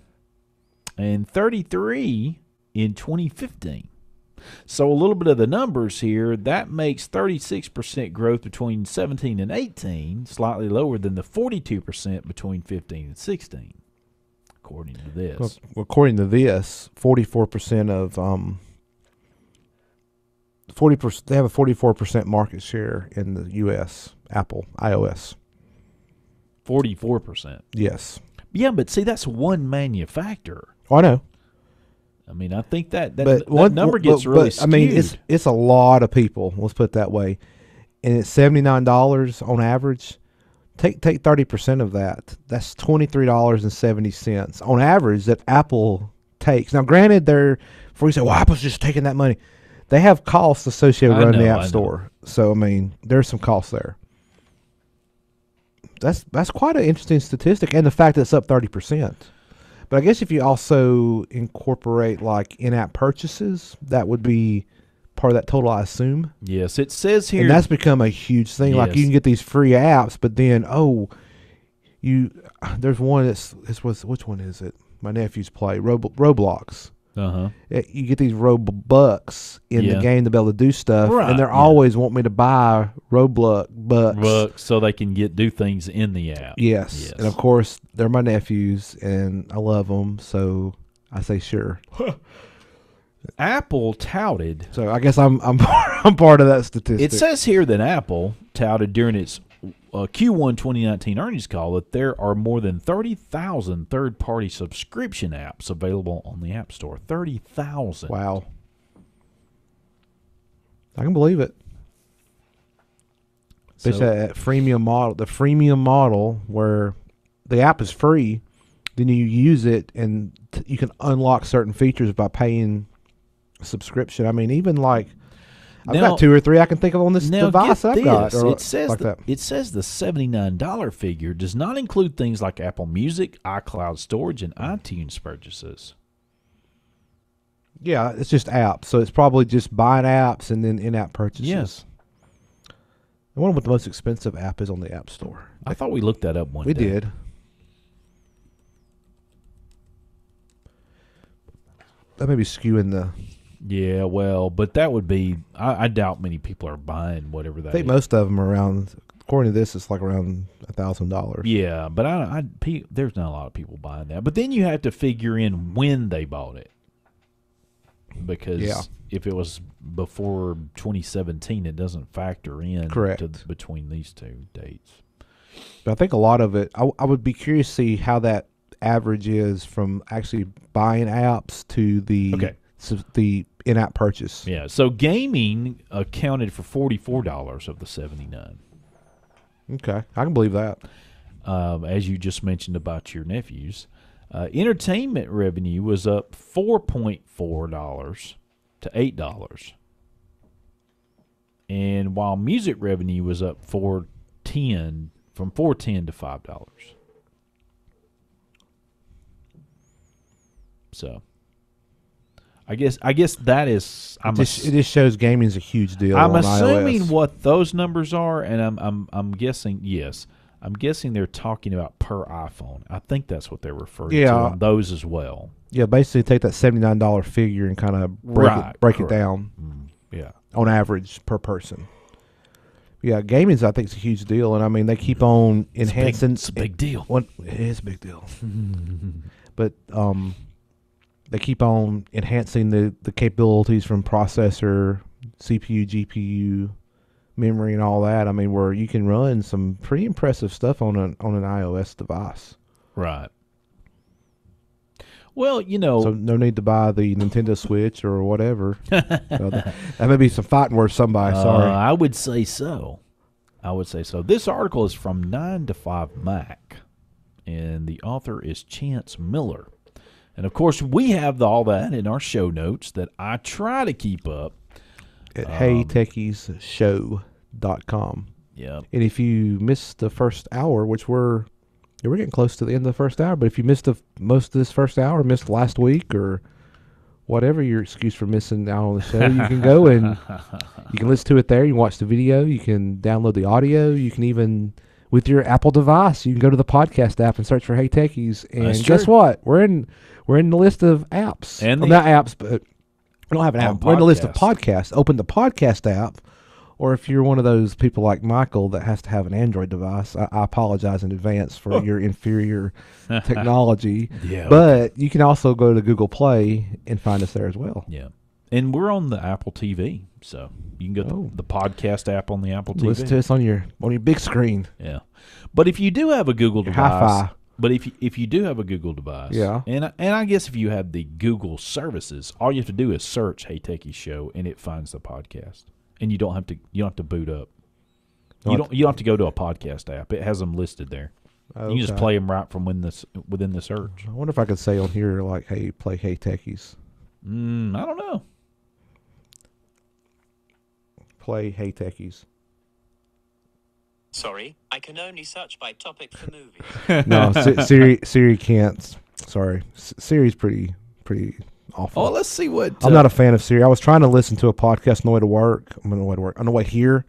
and 33 in 2015. So a little bit of the numbers here, that makes 36% growth between 17 and 18, slightly lower than the 42% between 15 and 16, according to this. Well, according to this, 44% of 40%. They have a 44% market share in the U.S. Apple iOS. 44%. Yes. Yeah, but see, that's one manufacturer. Oh, I know. I mean, I think that number but, gets really skewed. I mean, it's a lot of people. Let's put it that way. And it's $79 on average. Take 30% of that. That's $23.70 on average that Apple takes. Now, granted, before you say, well, Apple's just taking that money. They have costs associated with running the App Store. So, I mean, there's some costs there. That's quite an interesting statistic, and the fact that it's up 30%. But I guess if you also incorporate like in-app purchases, that would be part of that total, I assume. Yes, it says here. And that's become a huge thing. Like you can get these free apps, but then there's one which one is it? My nephews play Roblox. You get these Robux in the game to be able to do stuff, and they're always want me to buy Robux so they can do things in the app. Yes, and of course they're my nephews, and I love them, so I say sure. Apple touted. So I guess I'm part of that statistic. It says here that Apple touted during its Q1 2019 earnings call that there are more than 30,000 third-party subscription apps available on the App Store. 30,000. Wow. I can believe it. So, that freemium model, the freemium model where the app is free, then you use it and you can unlock certain features by paying a subscription. I mean, even like I've got 2 or 3 I can think of on this device I've got. It says it says the $79 figure does not include things like Apple Music, iCloud storage, and iTunes purchases. Yeah, it's just apps. So it's probably just buying apps and then in-app purchases. Yes. I wonder what the most expensive app is on the App Store. I thought we looked that up one day. We did. That may be skewing the... Yeah, well, but that would be... I doubt many people are buying whatever that is. I think most of them are around... According to this, it's like around $1,000. Yeah, but there's not a lot of people buying that. But then you have to figure in when they bought it. Because if it was before 2017, it doesn't factor in. Correct. Between these two dates. But I think a lot of it... I would be curious to see how that average is from actually buying apps to the in-app purchase. Yeah. So gaming accounted for $44 of the 79. Okay, I can believe that. As you just mentioned about your nephews. Entertainment revenue was up $4.4 to $8. And while music revenue was up from $4.10 to $5. So I guess that is It just shows gaming is a huge deal. I'm on assuming iOS. what those numbers are, and I'm guessing yes. I'm guessing they're talking about per iPhone. I think that's what they're referring to on those as well. Yeah, basically take that $79 figure and kind of break it down. Yeah, on average per person. Yeah, gaming I think is a huge deal, and I mean they keep on enhancing. It's a big deal. It is a big deal. But they keep on enhancing the capabilities from processor, CPU, GPU, memory, and all that. I mean, where you can run some pretty impressive stuff on an iOS device. Right. Well, so no need to buy the Nintendo Switch or whatever. That may be some fighting worth somebody. Sorry, I would say so. This article is from 9 to 5 Mac, and the author is Chance Miller. And of course, we have all that in our show notes that I try to keep up at HeyTechiesShow.com. Yeah. And if you missed the first hour, which we're getting close to the end of the first hour, but if you missed most of this first hour, missed last week or whatever your excuse for missing out on the show, you can go and you can listen to it there. You can watch the video. You can download the audio. You can even, with your Apple device, you can go to the podcast app and search for Hey Techies. And guess what? We're in the list of apps. And not apps, but we don't have an app. We're in the list of podcasts. Open the podcast app. Or if you're one of those people like Michael that has to have an Android device, I apologize in advance for your inferior technology. Yeah, but you can also go to Google Play and find us there as well. Yeah. And we're on the Apple TV, so you can go to the podcast app on the Apple TV. Listen to us on your big screen. Yeah. But if you do have a Google device, hi-fi. But if you do have a Google device, yeah, and I guess if you have the Google services, all you have to do is search Hey Techie Show, and it finds the podcast. And you don't have to boot up. You don't have to go to a podcast app. It has them listed there. Okay. You can just play them right from within the search. I wonder if I could say on here like, "Hey, play Hey Techies." I don't know. Play Hey Techies. Sorry, I can only search by topic for movies. No, Siri can't. Sorry, Siri's pretty awful. Oh, let's see what. I'm not a fan of Siri. I was trying to listen to a podcast on the way to work. On the way here,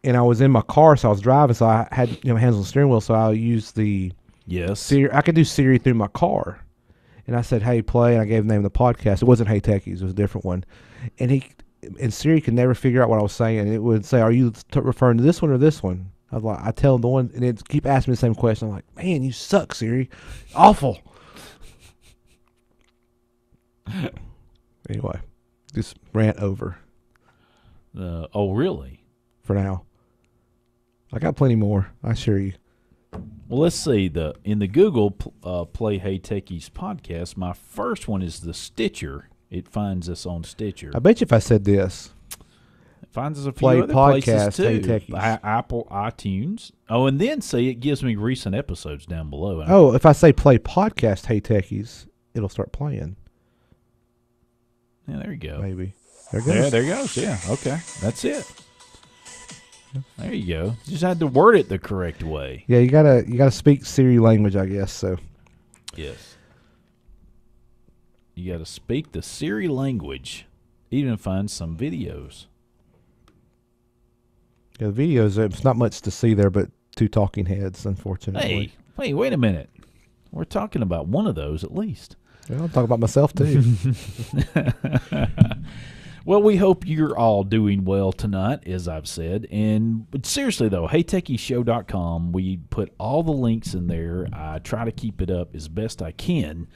and I was in my car, so I was driving, so I had hands on the steering wheel, so I used the Siri. I could do Siri through my car, and I said, "Hey, play," and I gave the name of the podcast. It wasn't Hey Techies; it was a different one, and Siri could never figure out what I was saying. It would say, "Are you referring to this one or this one?" I was like, I tell them the one, and it keep asking me the same question. I'm like, "Man, you suck, Siri. Awful." Anyway, just rant over. Oh, really? For now. I got plenty more, I assure you. Well, let's see. In the Google Play Hey Techies podcast, my first one is the Stitcher. It finds us on Stitcher. I bet you if I said this. It finds us a few Play other podcast, places too. Hey Techies. Apple, iTunes. Oh, and then see, it gives me recent episodes down below. If I say play podcast Hey Techies, it'll start playing. Yeah, there you go. Maybe. There it goes. Yeah, there it goes. Yeah, okay. That's it. There you go. You just had to word it the correct way. Yeah, you gotta speak Siri language, I guess. So. Yes. You got to speak the Siri language. Even find some videos. Yeah, the videos. It's not much to see there, but two talking heads, unfortunately. Hey, wait a minute. We're talking about one of those at least. Yeah, I'm talking about myself too. Well, we hope you're all doing well tonight, as I've said. But seriously, though, HeyTechieShow.com, we put all the links in there. I try to keep it up as best I can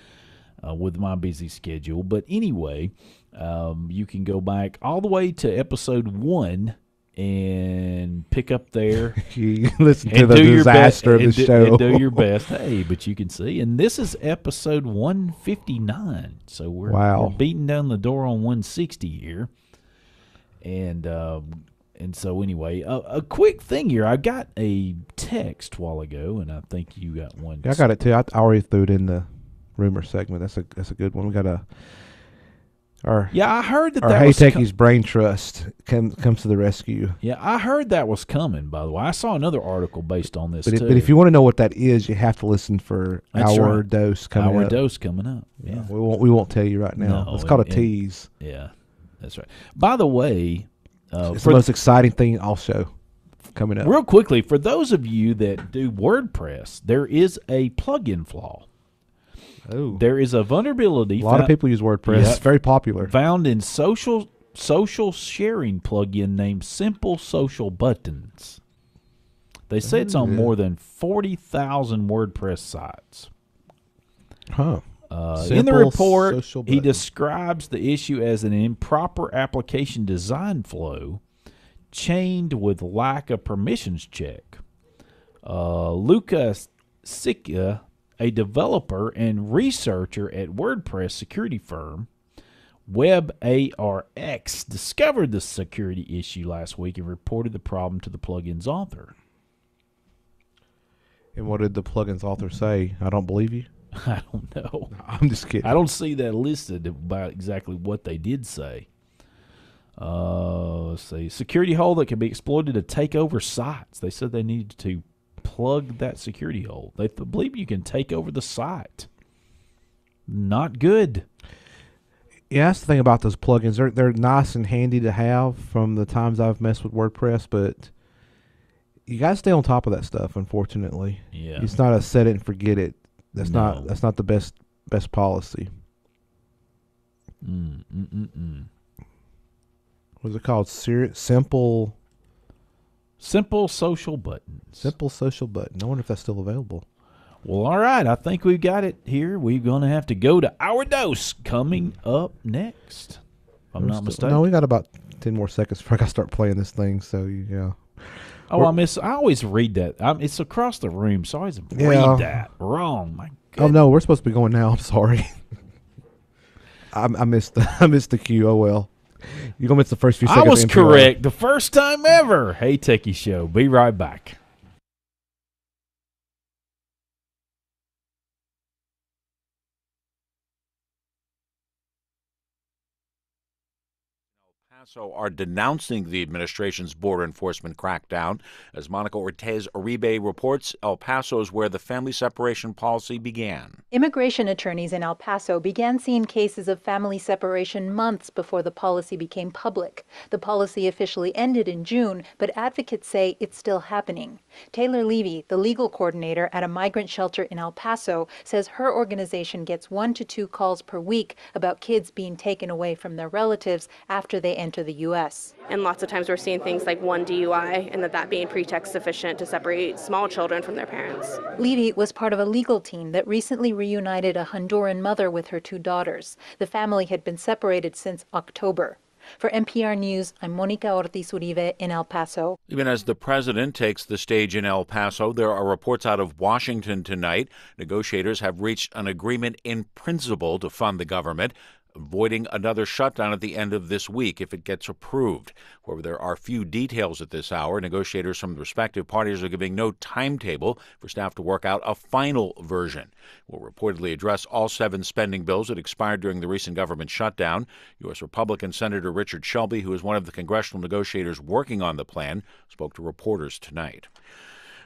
with my busy schedule. But anyway, you can go back all the way to episode 1 and pick up there. You listen to and the do your disaster of the show. And do your best. Hey, but you can see. And this is episode 159. So we're beating down the door on 160 here. And so anyway, a quick thing here. I got a text a while ago, and I think you got one. Yeah, I got it too. I already threw it in the rumor segment. That's a good one. We got I heard that our that Hey was Techies brain trust comes to the rescue. Yeah, I heard that was coming. By the way, I saw another article based on this too. But if you want to know what that is, you have to listen for our dose coming up. Our dose coming up. Yeah, we won't tell you right now. No, it's called a tease. Yeah, that's right. By the way, it's the most exciting thing I'll show coming up. Real quickly, for those of you that do WordPress, there is a plugin flaw. Oh. There is a vulnerability. A lot of people use WordPress. It's very popular. Found in social sharing plugin named Simple Social Buttons. They say it's on more than 40,000 WordPress sites. Huh. In the report, he describes the issue as an improper application design flow chained with lack of permissions check. Luca Sicca, a developer and researcher at WordPress security firm WebARX, discovered the security issue last week and reported the problem to the plugin's author. And what did the plugin's author say? I don't believe you? I don't know. I'm just kidding. I don't see that listed about exactly what they did say. Let's see. Security hole that can be exploited to take over sites. They said they needed to plug that security hole. They believe you can take over the site. Not good. Yeah, that's the thing about those plugins. They're nice and handy to have from the times I've messed with WordPress, but you got to stay on top of that stuff, unfortunately. Yeah. It's not a set it and forget it. That's not the best policy. What's it called? Simple Social Buttons. Simple Social Button. I wonder if that's still available. Well, all right. I think we've got it here. We're going to have to go to our dose coming up next. If I'm not mistaken. No, we got about 10 more seconds before I got to start playing this thing. So, yeah. Oh, I always read that. It's across the room, so I always read that wrong. My goodness. Oh, no, we're supposed to be going now. I'm sorry. I missed the cue. Oh, well. You're going to miss the first few seconds. I was correct the first time ever. Hey, Techie Show. Be right back. Paso are denouncing the administration's border enforcement crackdown. As Monica Ortiz-Uribe reports, El Paso is where the family separation policy began. Immigration attorneys in El Paso began seeing cases of family separation months before the policy became public. The policy officially ended in June, but advocates say it's still happening. Taylor Levy, the legal coordinator at a migrant shelter in El Paso, says her organization gets 1 to 2 calls per week about kids being taken away from their relatives after they enter the U.S. And lots of times we're seeing things like 1 DUI and that being pretext sufficient to separate small children from their parents. Levy was part of a legal team that recently reunited a Honduran mother with her 2 daughters. The family had been separated since October. For NPR News, I'm Monica Ortiz-Uribe in El Paso. Even as the president takes the stage in El Paso, there are reports out of Washington tonight. Negotiators have reached an agreement in principle to fund the government, avoiding another shutdown at the end of this week if it gets approved. However, there are few details at this hour. Negotiators from the respective parties are giving no timetable for staff to work out a final version. Will reportedly address all 7 spending bills that expired during the recent government shutdown. U.S. Republican Senator Richard Shelby, who is one of the congressional negotiators working on the plan, spoke to reporters tonight.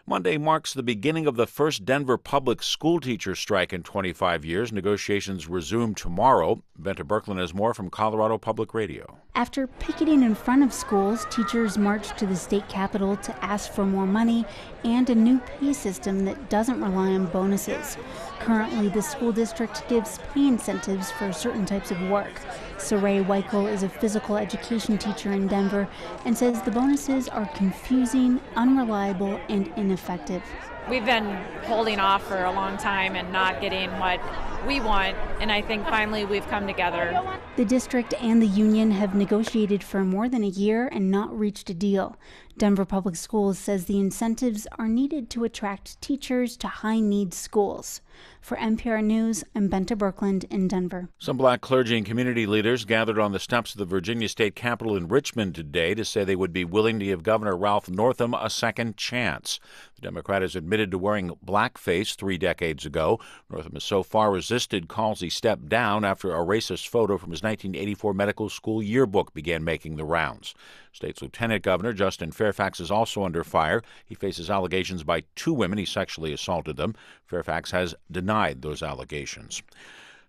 Monday marks the beginning of the first Denver public school teacher strike in 25 years. Negotiations resume tomorrow. Venta Berklin has more from Colorado Public Radio. After picketing in front of schools, teachers marched to the state capitol to ask for more money and a new pay system that doesn't rely on bonuses. Currently, the school district gives pay incentives for certain types of work. Saray Weichel is a physical education teacher in Denver and says the bonuses are confusing, unreliable, and ineffective. We've been holding off for a long time and not getting what we want, and I think finally we've come together. The district and the union have negotiated for more than a year and not reached a deal. Denver Public Schools says the incentives are needed to attract teachers to high-need schools. For NPR News, I'm Benta Birkeland in Denver. Some black clergy and community leaders gathered on the steps of the Virginia State Capitol in Richmond today to say they would be willing to give Governor Ralph Northam a second chance. The Democrat has admitted to wearing blackface 3 decades ago. Northam has so far resisted calls he stepped down after a racist photo from his 1984 medical school yearbook began making the rounds. State's Lieutenant Governor Justin Fairfax is also under fire. He faces allegations by 2 women he sexually assaulted them. Fairfax has denied those allegations.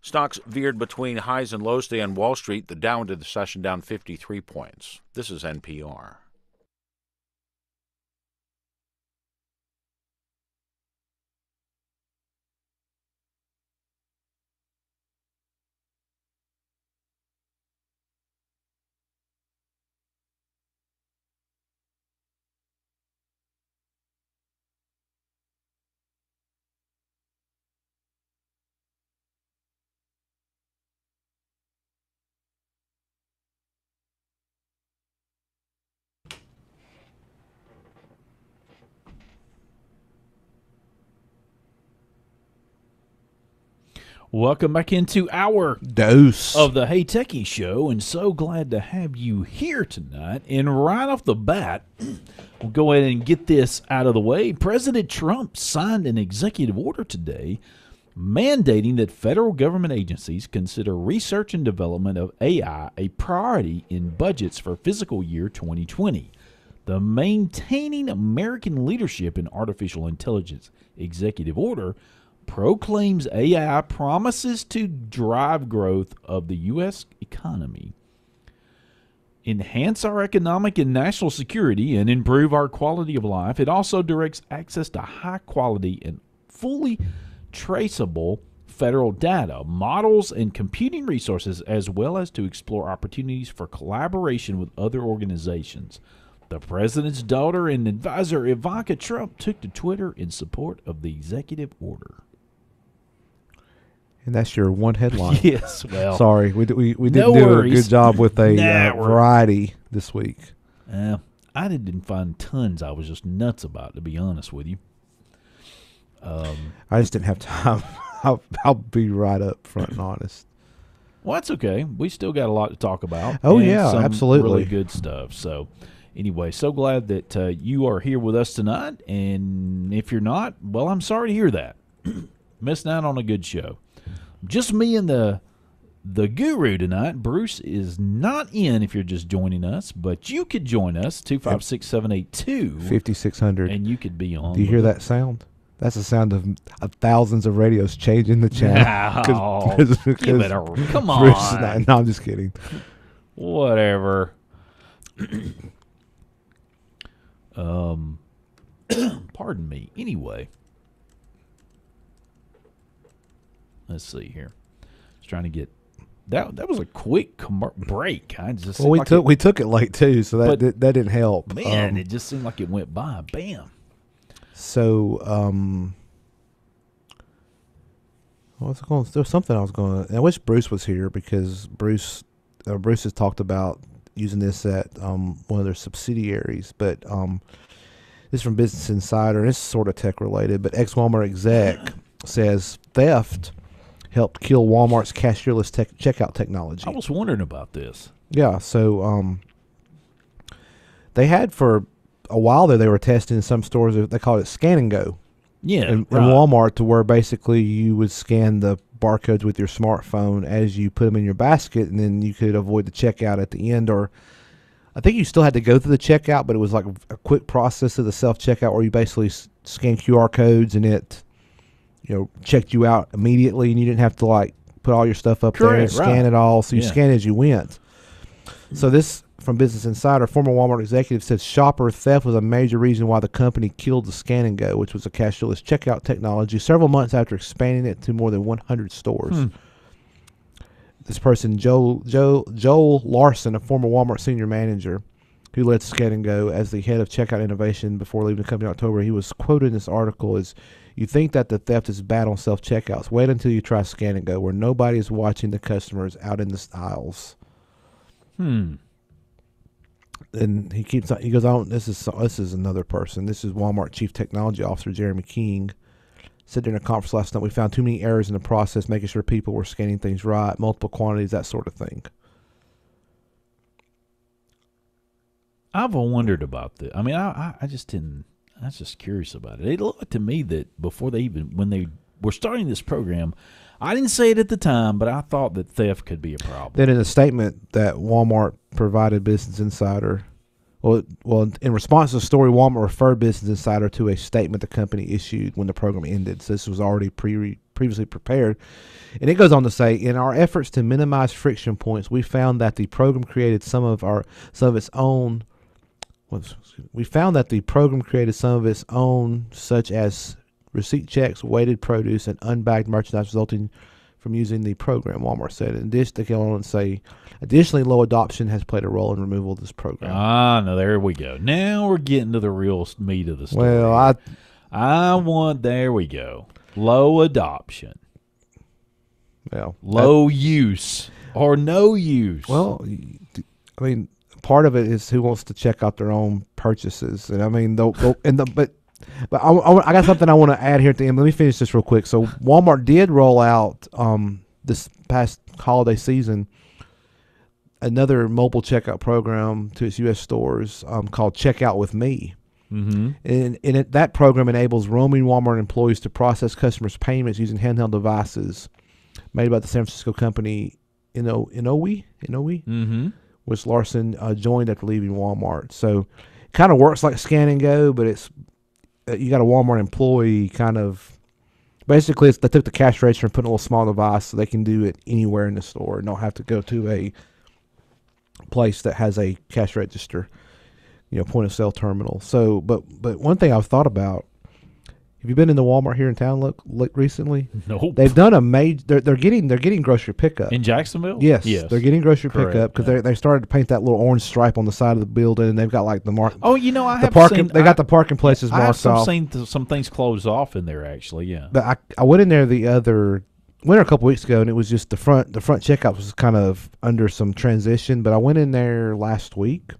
Stocks veered between highs and lows today on Wall Street. The Dow ended the session down 53 points. This is NPR. Welcome back into our dose of the Hey Techie Show, and so glad to have you here tonight. And right off the bat, we'll go ahead and get this out of the way. President Trump signed an executive order today mandating that federal government agencies consider research and development of AI a priority in budgets for fiscal year 2020. The Maintaining American Leadership in Artificial Intelligence executive order proclaims AI promises to drive growth of the U.S. economy, enhance our economic and national security, and improve our quality of life. It also directs access to high quality and fully traceable federal data, models, and computing resources, as well as to explore opportunities for collaboration with other organizations. The president's daughter and advisor Ivanka Trump took to Twitter in support of the executive order. And that's your one headline. Yes, well. Sorry, we didn't No do worries. a good job with a variety this week. I didn't find tons I was just nuts about, to be honest with you. I just didn't have time. I'll be right up front and honest. Well, that's okay. We still got a lot to talk about. Oh, and yeah, some absolutely. really good stuff. So, anyway, so glad that you are here with us tonight. And if you're not, well, I'm sorry to hear that. Missing out on a good show. Just me and the guru tonight. Bruce is not in if you're just joining us, but you could join us, 256-782-5600. And you could be on. Do you hear that sound? That's the sound of thousands of radios changing the channel. You better, come on. No, I'm just kidding. Whatever. Pardon me. Anyway. Let's see here. Just trying to get that was a quick break. We took it late too, so that didn't help. Man, it just seemed like it went by. Bam. So there was something I was going to. I wish Bruce was here because Bruce has talked about using this at one of their subsidiaries, but this is from Business Insider. It's sort of tech related, but ex-Walmart exec says theft helped kill Walmart's cashierless checkout technology. I was wondering about this. Yeah, so they had for a while there, they were testing in some stores. They called it Scan and Go. Yeah, in Walmart, to where basically you would scan the barcodes with your smartphone as you put them in your basket, and then you could avoid the checkout at the end. Or I think you still had to go through the checkout, but it was like a quick process of the self-checkout where you basically scan QR codes and it, checked you out immediately, and you didn't have to put all your stuff up there and scan it all. So you scan as you went. So this, from Business Insider, former Walmart executive said shopper theft was a major reason why the company killed the Scan and Go, which was a cashless checkout technology, several months after expanding it to more than 100 stores. This person, Joel Larson, a former Walmart senior manager who led Scan and Go as the head of checkout innovation before leaving the company in October, he was quoted in this article as You think that the theft is bad on self-checkouts. Wait until you try Scan and Go, where nobody is watching the customers out in the aisles. And he goes on. This is another person. This is Walmart Chief Technology Officer Jeremy King. Said during a conference last night, we found too many errors in the process, making sure people were scanning things right, multiple quantities, that sort of thing. I've wondered about this. I mean, I just didn't. I was just curious about it. It looked to me that before when they were starting this program, I didn't say it at the time, but I thought that theft could be a problem. Then in a statement that Walmart provided Business Insider, well, in response to the story, Walmart referred Business Insider to a statement the company issued when the program ended. So this was already previously prepared. And it goes on to say, in our efforts to minimize friction points, we found that the program created some of its own, such as receipt checks, weighted produce, and unbagged merchandise resulting from using the program, Walmart said. In addition, they go on and say, additionally, low adoption has played a role in removal of this program. No, there we go. Now we're getting to the real meat of the story. Well, there we go. Low adoption. Well, low use or no use. Well, I mean, part of it is who wants to check out their own purchases. And I mean, but I got something I want to add here at the end. Let me finish this real quick. So Walmart did roll out this past holiday season another mobile checkout program to its U.S. stores called Checkout with Me. Mm-hmm. And that program enables roaming Walmart employees to process customers' payments using handheld devices made by the San Francisco company Inouye, which Larson joined after leaving Walmart. So it kind of works like Scan and Go, but it's you got a Walmart employee kind of basically they took the cash register and put in a little small device so they can do it anywhere in the store and don't have to go to a place that has a cash register, point of sale terminal. So, but one thing I've thought about, have you been in the Walmart here in town look recently? Nope. They've done a major. They're getting grocery pickup in Jacksonville. Yes, they're getting grocery pickup because they started to paint that little orange stripe on the side of the building, and they've got like the mark. Oh, I have parking. They got the parking places marked off. I've seen some things closed off in there actually. Yeah, but I went in there a couple weeks ago, and it was just the front checkout was kind of under some transition. But I went in there last week.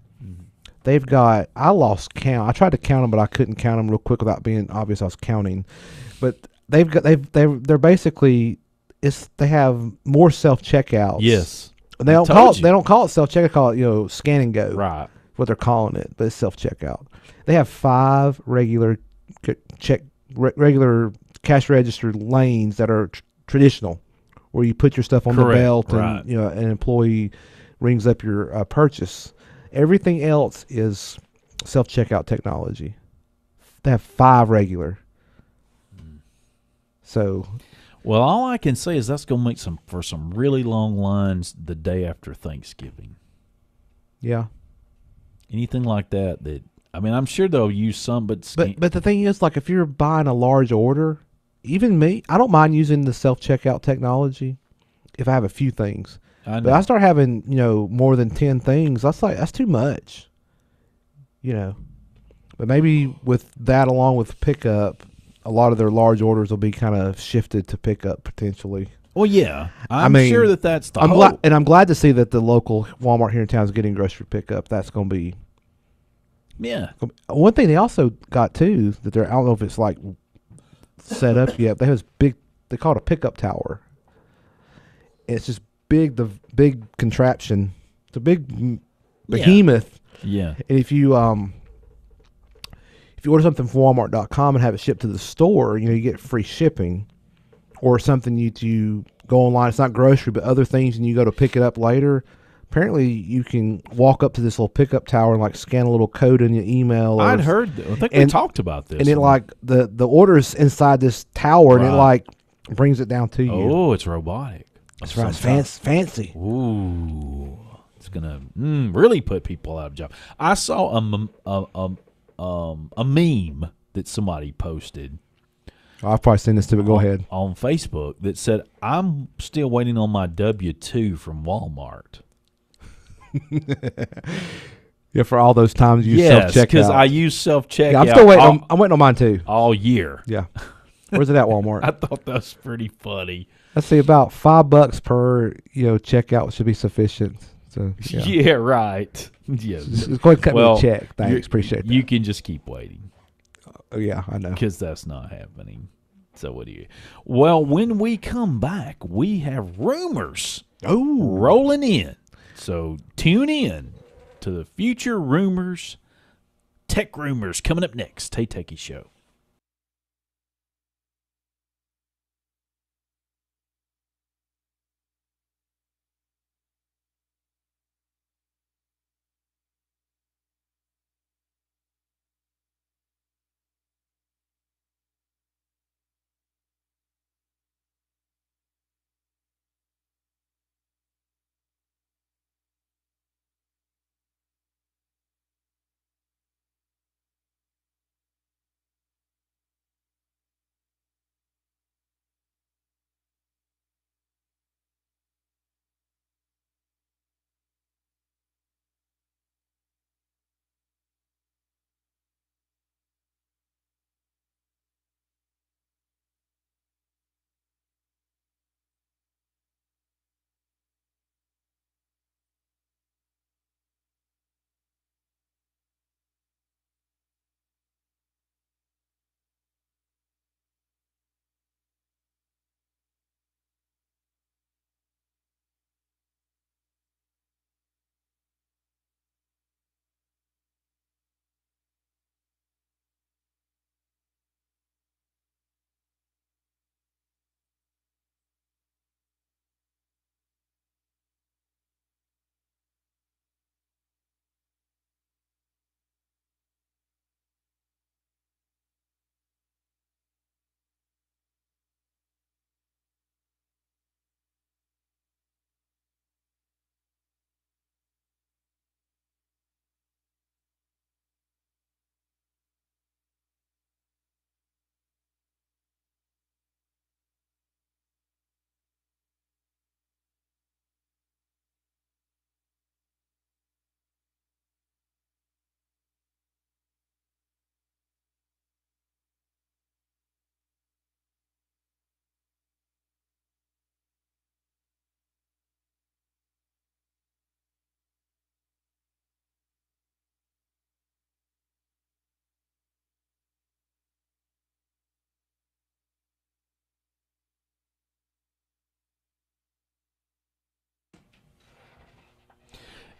They've got, I lost count. I tried to count them, but I couldn't count them real quick without being obvious I was counting. But they're basically, they have more self-checkouts. Yes. They don't call it self-checkout, call it, Scan and Go. Right. What they're calling it, but it's self-checkout. They have 5 regular cash register lanes that are traditional, where you put your stuff on the belt and, an employee rings up your purchase. Everything else is self-checkout technology. They have 5 regular. So, well, all I can say is that's going to make for some really long lines the day after Thanksgiving. Yeah. Anything like that I mean, I'm sure they'll use some, but the thing is, like, if you're buying a large order, even me, I don't mind using the self-checkout technology if I have a few things. But I start having, more than 10 things. That's too much, But maybe with that, along with pickup, a lot of their large orders will be kind of shifted to pickup potentially. Well, yeah, I'm sure that's the hope. I'm glad to see that the local Walmart here in town is getting grocery pickup. That's going to be, One thing they also got too that I don't know if it's like set up yet. They have this big, they call it a pickup tower. And it's just the big contraption. It's a big behemoth. Yeah. And if you order something from Walmart.com and have it shipped to the store, you get free shipping. Or something you go online. It's not grocery, but other things, and you go to pick it up later. Apparently, you can walk up to this little pickup tower and scan a little code in your email. I'd heard. I think we talked about this. And it the order's inside this tower, and it brings it down to you. Oh, it's robotic. That's right. It's fancy. Ooh, it's gonna really put people out of job. I saw a meme that somebody posted. I've probably seen this too, but go ahead. On Facebook that said, I'm still waiting on my W-2 from Walmart. Yeah, for all those times you self-checkout. Yes, because I use self-checkout. Yeah, I'm still waiting. I'm waiting on mine too. All year. Yeah. Where's it at Walmart? I thought that was pretty funny. Let's see, about $5 per checkout should be sufficient. So Yeah, right. Yeah. Just go ahead and cut me a check. Thanks, appreciate that. You can just keep waiting. Yeah, I know. Because that's not happening. So what do you? Well, when we come back, we have rumors rolling in. So tune in to the future rumors, tech rumors coming up next. Hey, Techie Show.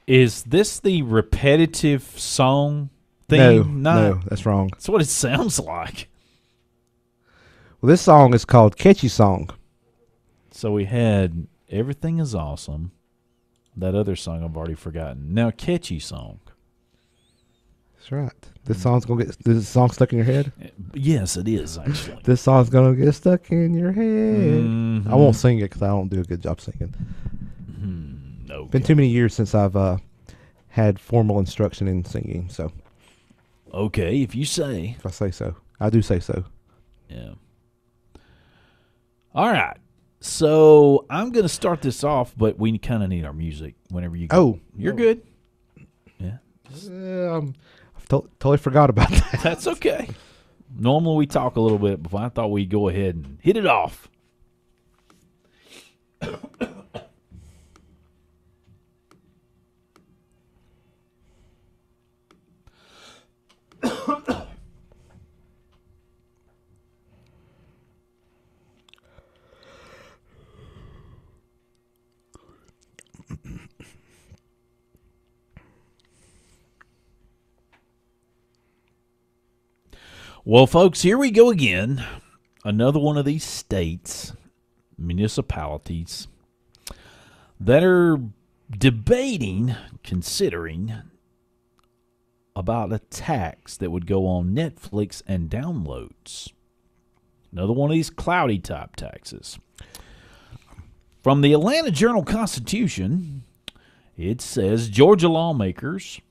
Is this the repetitive song theme? No, that's wrong. That's what it sounds like. Well, this song is called Catchy Song. So we had Everything is Awesome. That other song I've already forgotten. Now, Catchy Song. That's right. This song stuck in your head? Yes, it is, actually. This song's going to get stuck in your head. Mm-hmm. I won't sing it because I don't do a good job singing. Okay. Been too many years since I've had formal instruction in singing, so. Okay, if you say. If I say so. I do say so. Yeah. All right. So I'm going to start this off, but we kind of need our music whenever you go. Oh. You're good? Yeah. I've totally forgot about that. That's okay. Normally we talk a little bit, but I thought we'd go ahead and hit it off. Well, folks, here we go again. Another one of these states, municipalities, that are considering about a tax that would go on Netflix and downloads. Another one of these cloudy type taxes. From the Atlanta Journal-Constitution, it says Georgia lawmakers,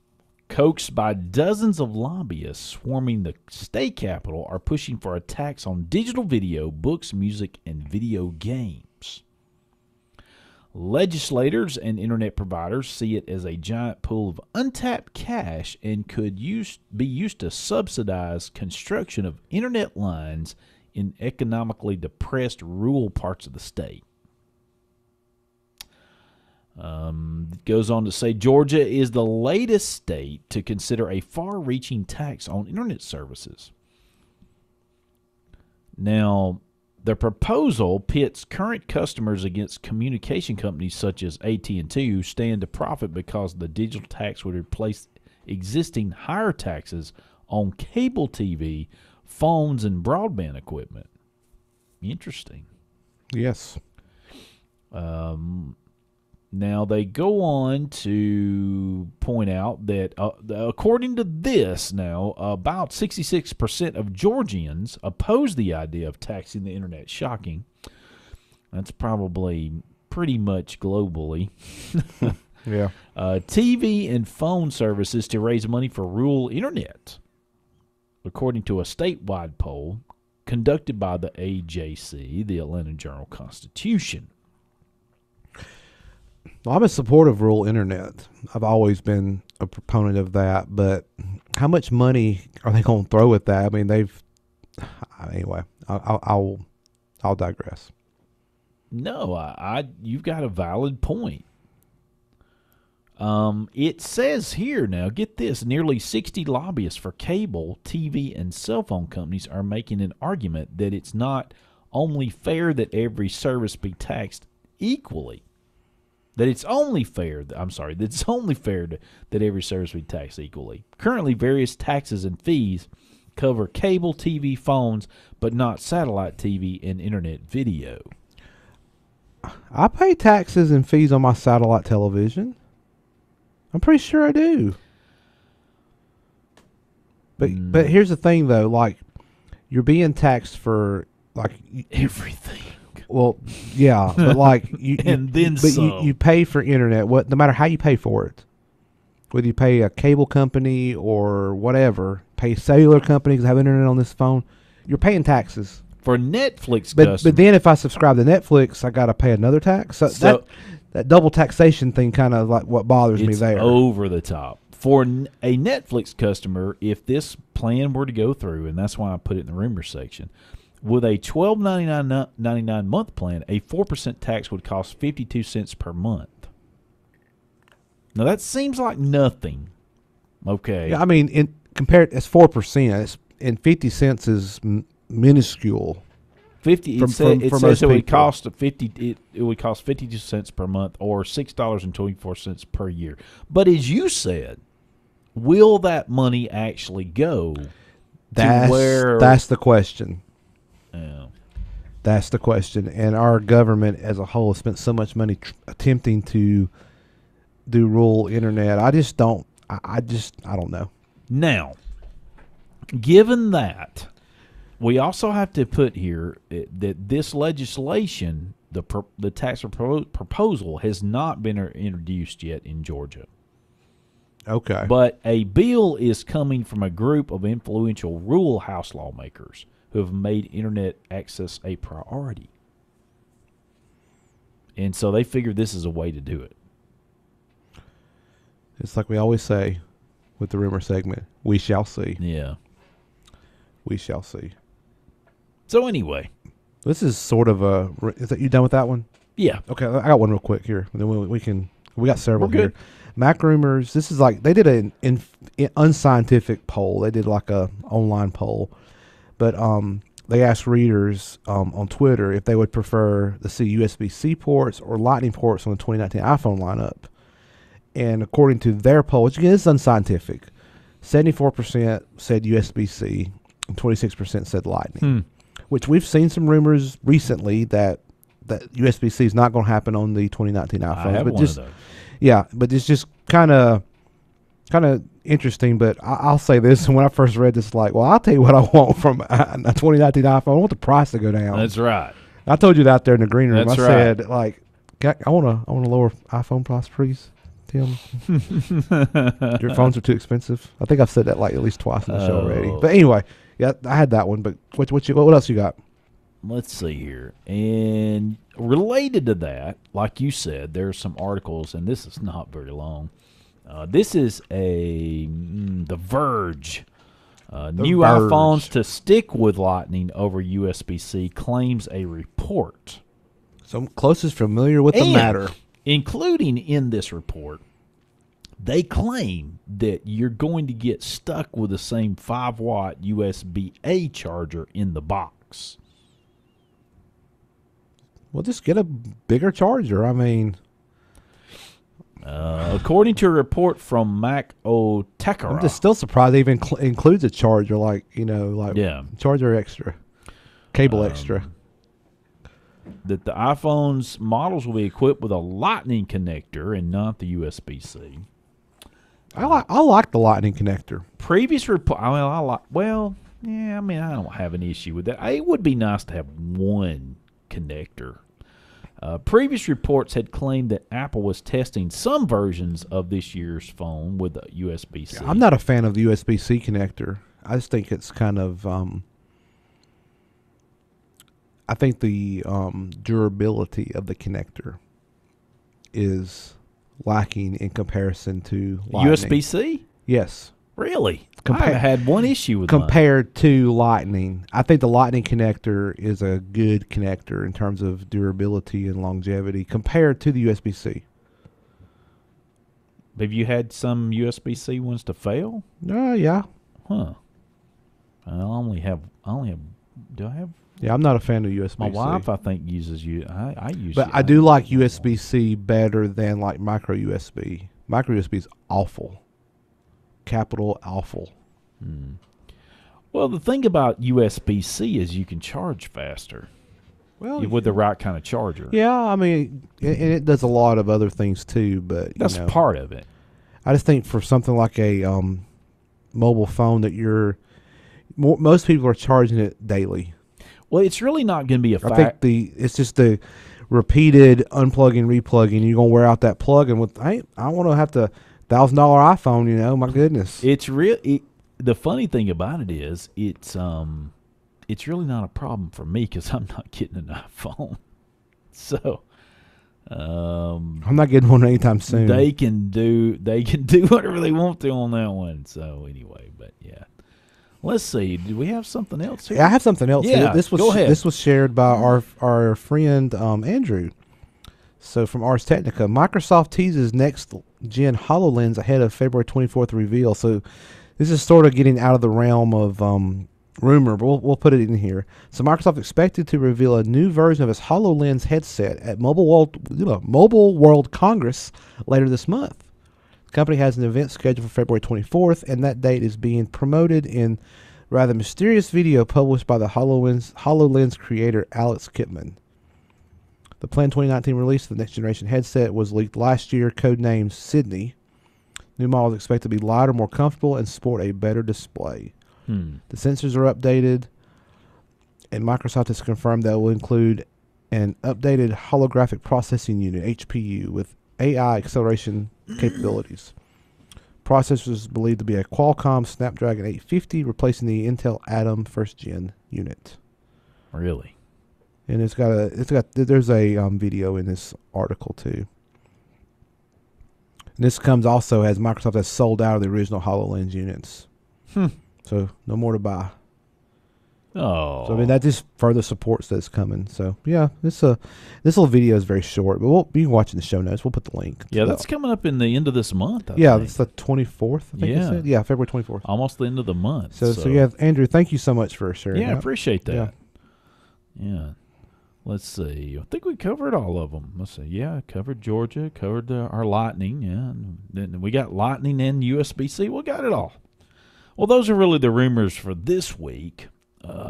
coaxed by dozens of lobbyists swarming the state capitol, are pushing for a tax on digital video, books, music, and video games. Legislators and internet providers see it as a giant pool of untapped cash and could be used to subsidize construction of internet lines in economically depressed rural parts of the state. It goes on to say Georgia is the latest state to consider a far-reaching tax on internet services. Now, the proposal pits current customers against communication companies such as AT&T, who stand to profit because the digital tax would replace existing higher taxes on cable TV, phones, and broadband equipment. Interesting. Yes. Now, they go on to point out that, according to this now, about 66% of Georgians oppose the idea of taxing the internet. Shocking. That's probably pretty much globally. Yeah. TV and phone services to raise money for rural internet, according to a statewide poll conducted by the AJC, the Atlanta Journal-Constitution. Well, I'm in support of rural internet. I've always been a proponent of that, but how much money are they going to throw at that? I mean, anyway, I'll digress. No, you've got a valid point. It says here now, get this, nearly 60 lobbyists for cable, TV, and cell phone companies are making an argument that it's not only fair that every service be taxed equally, that it's only fair that every service be taxed equally. Currently, various taxes and fees cover cable TV, phones, but not satellite TV and internet video. I pay taxes and fees on my satellite television. I'm pretty sure I do. But here's the thing, though. Like, you're being taxed for, like, everything. Well, yeah, but like you pay for internet. No matter how you pay for it, whether you pay a cable company or whatever, pay cellular companies that have internet on this phone, you're paying taxes for Netflix. But then if I subscribe to Netflix, I got to pay another tax. So that double taxation thing kind of like what bothers me there. Over the top for a Netflix customer. If this plan were to go through, and that's why I put it in the rumor section. With a $12.99 month plan, a 4% tax would cost 52 cents per month. Now that seems like nothing. Okay. Yeah, I mean, it's 4%. And 50 cents is minuscule. 50. It says it would cost 50. It would cost 52 cents per month, or $6.24 per year. But as you said, will that money actually go to where? That's the question. Yeah. That's the question. And our government as a whole has spent so much money attempting to do rural internet. I don't know. Now, given that, we also have to put here that this legislation, the tax proposal, has not been introduced yet in Georgia. Okay. But a bill is coming from a group of influential rural House lawmakers who have made internet access a priority. And so they figured this is a way to do it. It's like we always say with the rumor segment, we shall see. Yeah. We shall see. So anyway. This is sort of you done with that one? Yeah. Okay, I got one real quick here. And then we got several We're here. good. Mac Rumors, this is like, they did an unscientific poll. They did like a online poll. But they asked readers on Twitter if they would prefer to see USB-C ports or Lightning ports on the 2019 iPhone lineup. And according to their poll, which again is unscientific, 74% said USB-C and 26% said Lightning. Which we've seen some rumors recently that USB-C is not going to happen on the 2019 iPhones. I have but one of those. Yeah, but it's just kind of interesting. But I'll say this: when I first read this, like, well, I'll tell you what I want from a 2019 iPhone. I want the price to go down. That's right. I told you that out there in the green room. That's I right. said, like, I want a lower iPhone price, please, Tim. Your phones are too expensive. I think I've said that like at least twice in the show already. But anyway, yeah, I had that one. But what else you got? Let's see here. And related to that, like you said, there's some articles, and this is not very long. This is The Verge New Verge. iPhones to stick with Lightning over USB-C, claims a report. So I'm closest familiar with the And matter. including in this report, they claim that you're going to get stuck with the same 5-watt USB-A charger in the box. Well, just get a bigger charger. I mean, According to a report from Mac Otekara, I'm just still surprised it even includes a charger, Yeah. charger extra, cable extra. that the iPhone's models will be equipped with a Lightning connector and not the USB-C. I like the Lightning connector. Previous report, I don't have an issue with that. It would be nice to have one connector. Previous reports had claimed that Apple was testing some versions of this year's phone with a USB-C. I'm not a fan of the USB-C connector. I just think it's kind of I think the durability of the connector is lacking in comparison to Lightning. USB-C? Yes. Really? I had one issue with compared to Lightning. I think the Lightning connector is a good connector in terms of durability and longevity compared to the USB-C. Have you had some USB-C ones to fail? Yeah. Huh. I only have. Do I have? Yeah, I'm not a fan of USB-C. My wife, I think, uses you. I use. But I do like USB-C better than like micro USB. Micro USB is awful. Capital awful. Well, the thing about USB-C is you can charge faster. Well, with the right kind of charger. Yeah, I mean, and it does a lot of other things too. But that's part of it. I just think for something like a mobile phone that most people are charging it daily. Well, it's really not going to be a fact. I think it's just the repeated unplugging, replugging. You're gonna wear out that plug, and I want to have the $1,000 iPhone. My goodness, it's real. The funny thing about it is, it's really not a problem for me because I'm not getting an iPhone. So, I'm not getting one anytime soon. They can do whatever they want to on that one. So anyway, but yeah. Let's see. Do we have something else here? Yeah, I have something else. Yeah, go ahead. This was shared by our friend Andrew. So from Ars Technica, Microsoft teases next gen HoloLens ahead of February 24th reveal. So this is sort of getting out of the realm of rumor, but we'll put it in here. So Microsoft expected to reveal a new version of its HoloLens headset at Mobile World Congress later this month. The company has an event scheduled for February 24th, and that date is being promoted in rather mysterious video published by the HoloLens creator Alex Kipman. The planned 2019 release of the next generation headset was leaked last year, codenamed Sydney. New model is expected to be lighter, more comfortable, and sport a better display. The sensors are updated, and Microsoft has confirmed that it will include an updated holographic processing unit, HPU, with AI acceleration capabilities. Processor is believed to be a Qualcomm Snapdragon 850, replacing the Intel Atom first gen unit. Really? And there's a video in this article too. And this comes also as Microsoft has sold out of the original HoloLens units. So no more to buy. Oh. So I mean that just further supports that it's coming. So yeah, this little video is very short, but you can watch it in the show notes. We'll put the link. Yeah, that's coming up in the end of this month. I think. It's the 24th. I think it said. Yeah, February 24th. Almost the end of the month. So yeah, Andrew, thank you so much for sharing. Yeah, I that. appreciate that. Yeah. Let's see. I think we covered all of them. Let's see. Yeah, covered Georgia, covered our Lightning. Yeah, and then we got Lightning and USB-C. We got it all. Well, those are really the rumors for this week.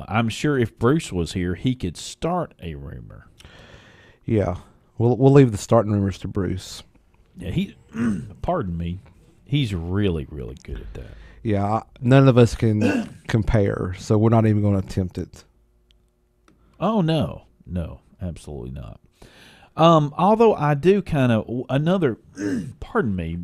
I'm sure if Bruce was here, he could start a rumor. Yeah, we'll leave the starting rumors to Bruce. Yeah, pardon me, he's really, really good at that. Yeah, none of us can compare, so we're not even going to attempt it. Oh no, absolutely not. Although I do kind of another, pardon me,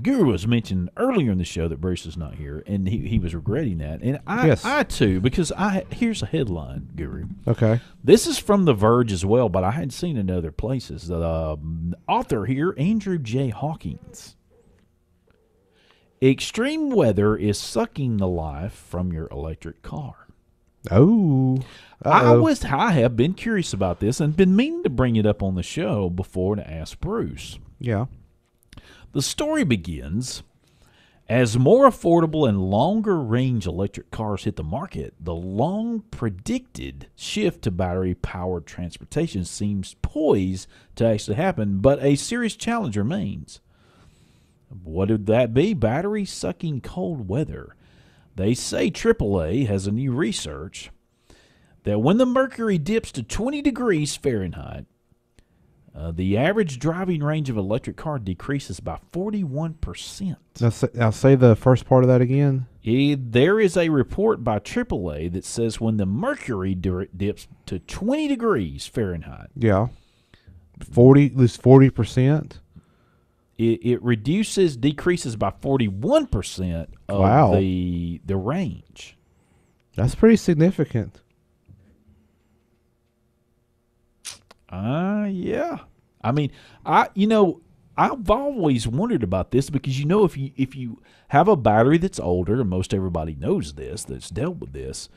Guru was mentioned earlier in the show that Bruce is not here, and he was regretting that, and I too, because here's a headline, Guru. Okay, this is from The Verge as well, but I had seen it in other places. The author here, Andrew J. Hawkins, Extreme weather is sucking the life from your electric car. Oh. I have been curious about this and been meaning to bring it up on the show before to ask Bruce. Yeah. The story begins as more affordable and longer range electric cars hit the market. The long predicted shift to battery powered transportation seems poised to actually happen, but a serious challenge remains. What would that be? Battery sucking cold weather. They say AAA has a new research that when the mercury dips to 20 degrees Fahrenheit, the average driving range of an electric car decreases by 41%. Now say the first part of that again. There is a report by AAA that says when the mercury dips to 20 degrees Fahrenheit, Yeah. 40%. It decreases by 41% of Wow. the range. That's pretty significant. Yeah. I mean, I've always wondered about this because if you have a battery that's older, and most everybody knows this that's dealt with this,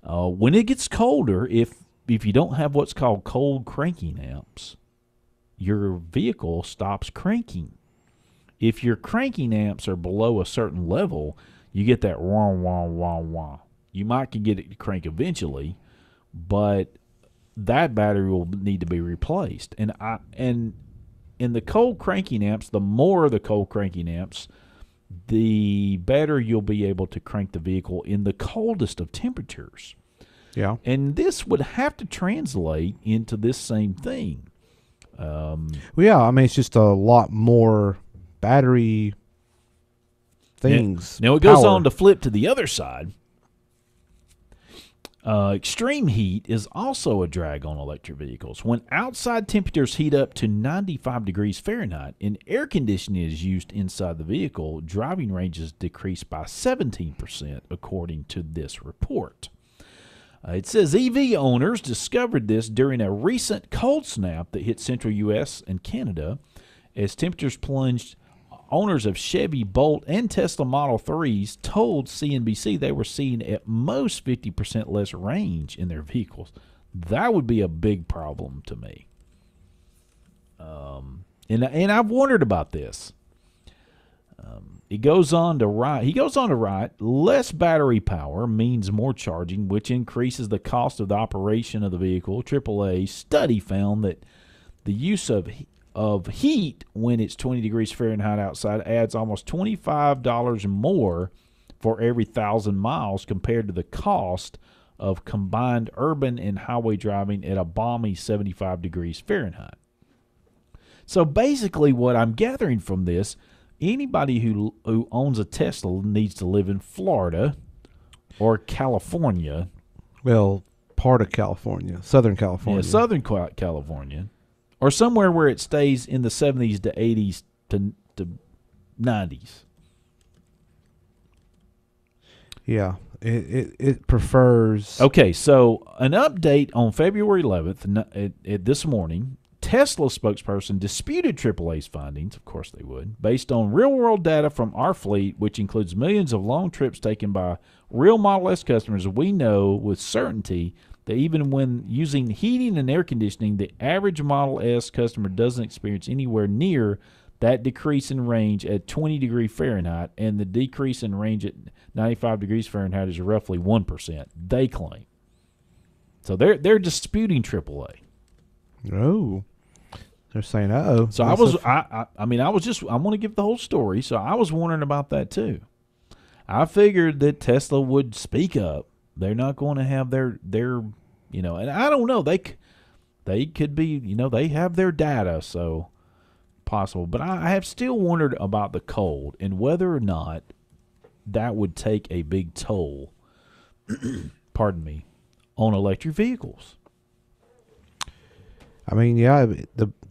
when it gets colder, if you don't have what's called cold cranking amps, your vehicle stops cranking. If your cranking amps are below a certain level, you get that wah wah wah wah. You might can get it to crank eventually, but that battery will need to be replaced. And in the cold cranking amps, the more the cold cranking amps, the better you'll be able to crank the vehicle in the coldest of temperatures. Yeah. And this would have to translate into this same thing. Well, yeah, I mean, it's just a lot more battery things. Now it goes on to flip to the other side. Extreme heat is also a drag on electric vehicles. When outside temperatures heat up to 95 degrees Fahrenheit and air conditioning is used inside the vehicle, driving ranges decrease by 17%, according to this report. It says EV owners discovered this during a recent cold snap that hit central U.S. and Canada. As temperatures plunged, owners of Chevy Bolt and Tesla Model 3s told CNBC they were seeing at most 50% less range in their vehicles. That would be a big problem to me. And I've wondered about this. He goes on to write, less battery power means more charging, which increases the cost of the operation of the vehicle. AAA study found that the use of heat when it's 20 degrees Fahrenheit outside adds almost $25 more for every 1,000 miles compared to the cost of combined urban and highway driving at a balmy 75 degrees Fahrenheit. So basically what I'm gathering from this, anybody who owns a Tesla needs to live in Florida or California. Well, part of California, Southern California. Yeah, Southern California. Or somewhere where it stays in the 70s to 80s to 90s. Yeah, it prefers. Okay, so an update on February 11th this morning, Tesla spokesperson disputed AAA's findings, of course they would, based on real-world data from our fleet, which includes millions of long trips taken by real Model S customers. We know with certainty that even when using heating and air conditioning, the average Model S customer doesn't experience anywhere near that decrease in range at 20 degrees Fahrenheit, and the decrease in range at 95 degrees Fahrenheit is roughly 1%, they claim. So they're disputing AAA. Oh. They're saying, uh-oh. So I want to give the whole story, so I was wondering about that too. I figured that Tesla would speak up. They're not going to have their and I don't know, they could be, they have their data, so possible. But I have still wondered about the cold and whether or not that would take a big toll, pardon me, on electric vehicles. I mean, yeah,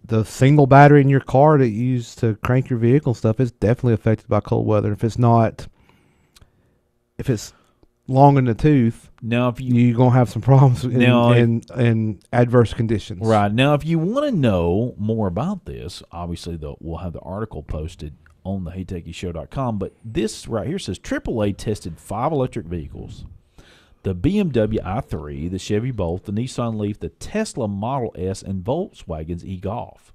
the single battery in your car that you use to crank your vehicle and stuff is definitely affected by cold weather. If it's long in the tooth, now if you're going to have some problems in adverse conditions. Right. Now, if you want to know more about this, obviously we'll have the article posted on the HeyTechieShow.com. But this right here says AAA tested 5 electric vehicles: the BMW i3, the Chevy Bolt, the Nissan Leaf, the Tesla Model S, and Volkswagen's e-Golf,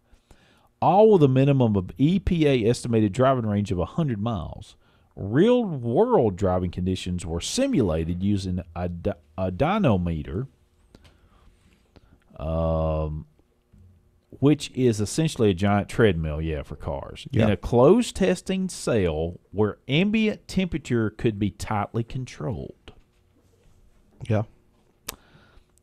all with a minimum of EPA estimated driving range of 100 miles. Real-world driving conditions were simulated using a dynamometer, which is essentially a giant treadmill, for cars, in a closed testing cell where ambient temperature could be tightly controlled. Yeah.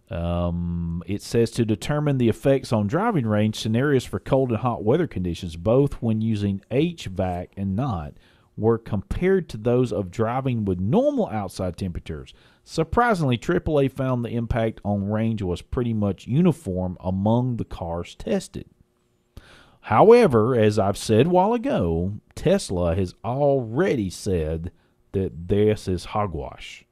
It says to determine the effects on driving range, scenarios for cold and hot weather conditions, both when using HVAC and not, were compared to those of driving with normal outside temperatures. Surprisingly, AAA found the impact on range was pretty much uniform among the cars tested. However, as I've said a while ago, Tesla has already said that this is hogwash,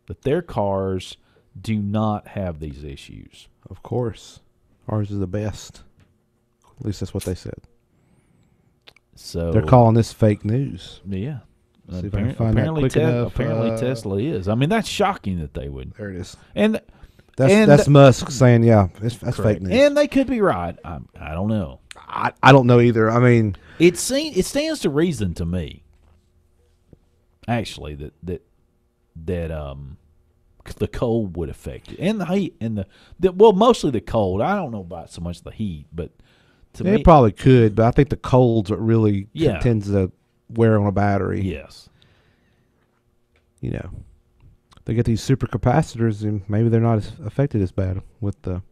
that their cars do not have these issues. Of course. Ours is the best. At least that's what they said. So they're calling this fake news. Yeah. Apparently Tesla is. I mean, that's shocking that they would. There it is. And that's Musk saying, that's fake news. And they could be right. I don't know. I don't know either. I mean, it stands to reason to me, actually, that the cold would affect it, and the heat, and mostly the cold. I don't know about so much the heat, but to me, it probably could. But I think the cold's what really tends to wear on a battery. Yes. They get these supercapacitors, and maybe they're not as affected as bad with the.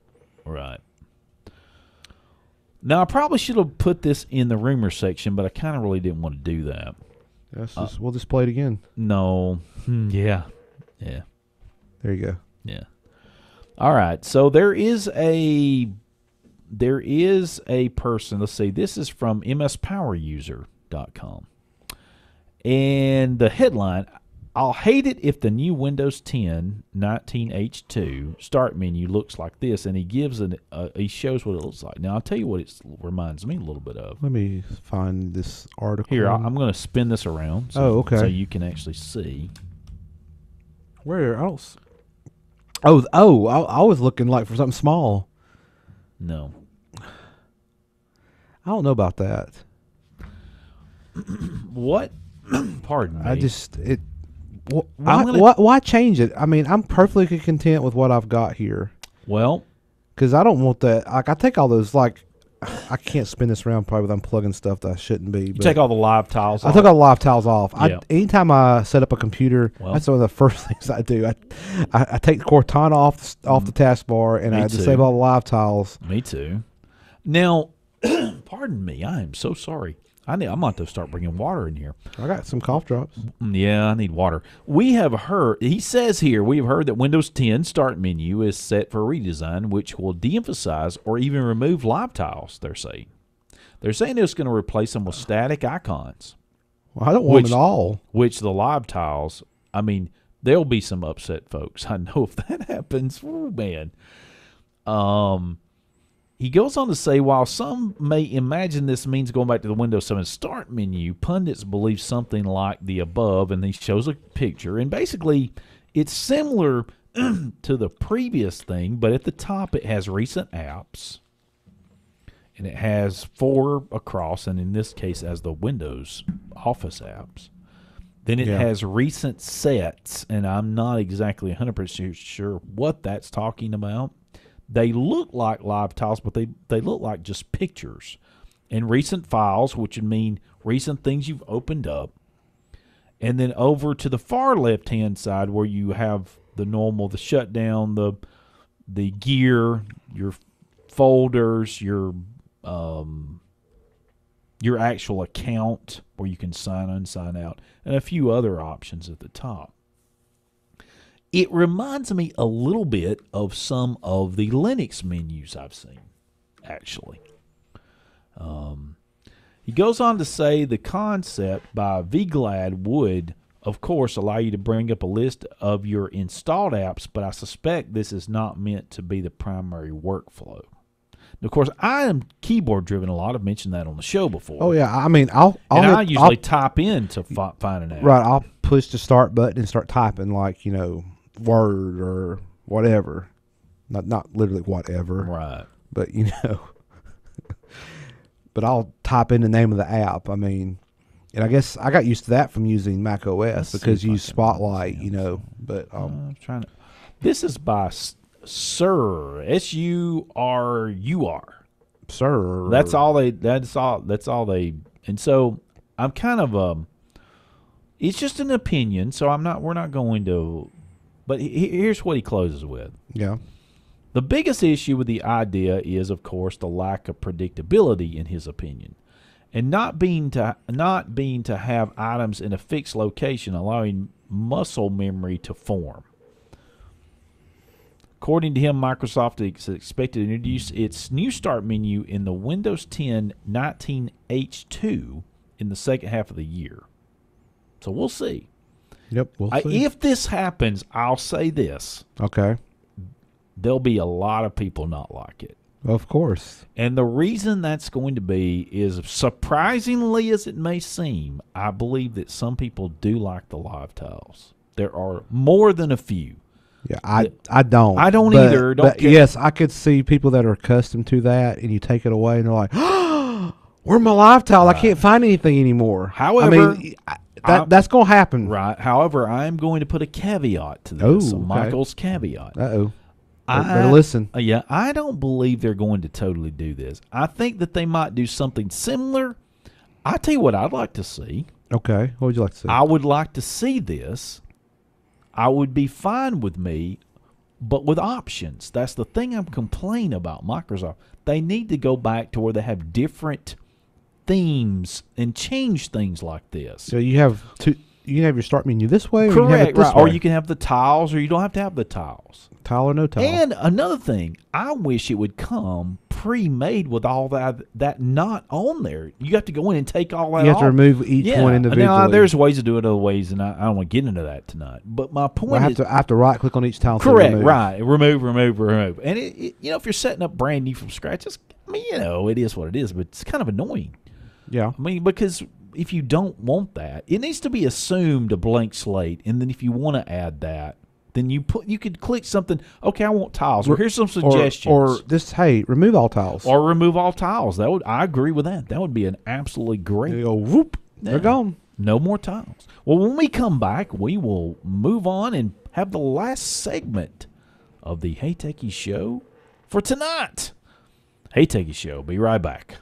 Right. Now, I probably should have put this in the rumor section, but I kind of really didn't want to do that. We'll just play it again. No. Yeah. There you go. Yeah. All right. So there is a person. Let's see. This is from mspoweruser.com. And the headline, I'll hate it if the new Windows 10 19H2 start menu looks like this. And he gives he shows what it looks like. Now, I'll tell you what it reminds me a little bit of. Let me find this article. Here, I'm going to spin this around. Okay. So you can actually see. Where else? I was looking like for something small. No. I don't know about that. What? Pardon me. Why change it? I mean, I'm perfectly content with what I've got here. Well, because I don't want that. Like, I take all those, I can't spin this around probably with unplugging stuff that I shouldn't be. You take all the live tiles off? I took all the live tiles off. Yeah. Anytime I set up a computer, that's one of the first things I do. I take the Cortana off the taskbar, and I disable all the live tiles. Me too. Now, pardon me. I am so sorry. I'm about to start bringing water in here. I got some cough drops. Yeah, I need water. We have heard, he says here, we have heard that Windows 10 start menu is set for redesign, which will de-emphasize or even remove live tiles, they're saying. They're saying it's going to replace them with static icons. Well, I don't want it all. Which the live tiles, I mean, there'll be some upset folks. I know if that happens, oh man. He goes on to say, while some may imagine this means going back to the Windows 7 start menu, pundits believe something like the above, and he shows a picture. And basically, it's similar to the previous thing, but at the top it has recent apps, and it has 4 across, and in this case as the Windows Office apps. Then it has recent sets, and I'm not exactly 100% sure what that's talking about. They look like live tiles, but they look like just pictures. And recent files, which would mean recent things you've opened up. And then over to the far left-hand side where you have the normal, the shutdown, the gear, your folders, your actual account where you can sign in, sign out, and a few other options at the top. It reminds me a little bit of some of the Linux menus I've seen, actually. He goes on to say the concept by Vglad would of course, allow you to bring up a list of your installed apps, but I suspect this is not meant to be the primary workflow. Of course, I am keyboard driven a lot. I've mentioned that on the show before. Oh yeah, I mean, I usually type in to find an app. Right, I'll push the start button and start typing, like, Word or whatever. Not literally whatever. Right. But but I'll type in the name of the app. I mean, and I guess I got used to that from using Mac OS because you use Spotlight, But I'm trying to. This is by Sur, SURUR. Sir, That's all they. And so I'm kind of it's just an opinion. So we're not going to. But here's what he closes with. Yeah. The biggest issue with the idea is, of course, the lack of predictability, in his opinion, and not being to have items in a fixed location, allowing muscle memory to form. According to him, Microsoft is expected to introduce its new Start menu in the Windows 10 19H2 in the second half of the year. So we'll see. Yep, we'll see. If this happens, I'll say this. Okay. There'll be a lot of people not like it. Of course. And the reason that's going to be is, surprisingly as it may seem, I believe that some people do like the live tiles. There are more than a few. Yeah, I don't. I don't either. Don't care. Yes, I could see people that are accustomed to that, and you take it away, and they're like, "Oh, where's my live tile? Right. I can't find anything anymore." However, that's going to happen. Right. However, I am going to put a caveat to this. Oh, So okay. Michael's caveat. Uh-oh. Better listen. Yeah, I don't believe they're going to totally do this. I think that they might do something similar. I'll tell you what I'd like to see. Okay. What would you like to see? I would like to see this. I would be fine with me, but with options. That's the thing I'm complaining about Microsoft. They need to go back to where they have different themes and change things like this. So you have your start menu this way, or Correct, you have it this right. way? Or you can have the tiles, or you don't have to have the tiles. Tile or no tile. And another thing, I wish it would come pre-made with all that not on there. You have to go in and take all that off. You have to remove each one individually. Now, there's ways to do it other ways, and I don't want to get into that tonight. But my point is... I have to right-click on each tile and correct, remove. right. Remove. And, if you're setting up brand new from scratch, it is what it is, but it's kind of annoying. Yeah. I mean, because if you don't want that, it needs to be assumed a blank slate, and then if you want to add that, then you could click something. Okay, I want tiles. Or here's some suggestions. Or this, hey, remove all tiles. Or remove all tiles. I agree with that. That would be an absolutely great. You go whoop. Yeah. They're gone. No more tiles. Well, when we come back, we will move on and have the last segment of the Hey Techies Show for tonight. Hey Techies Show. Be right back.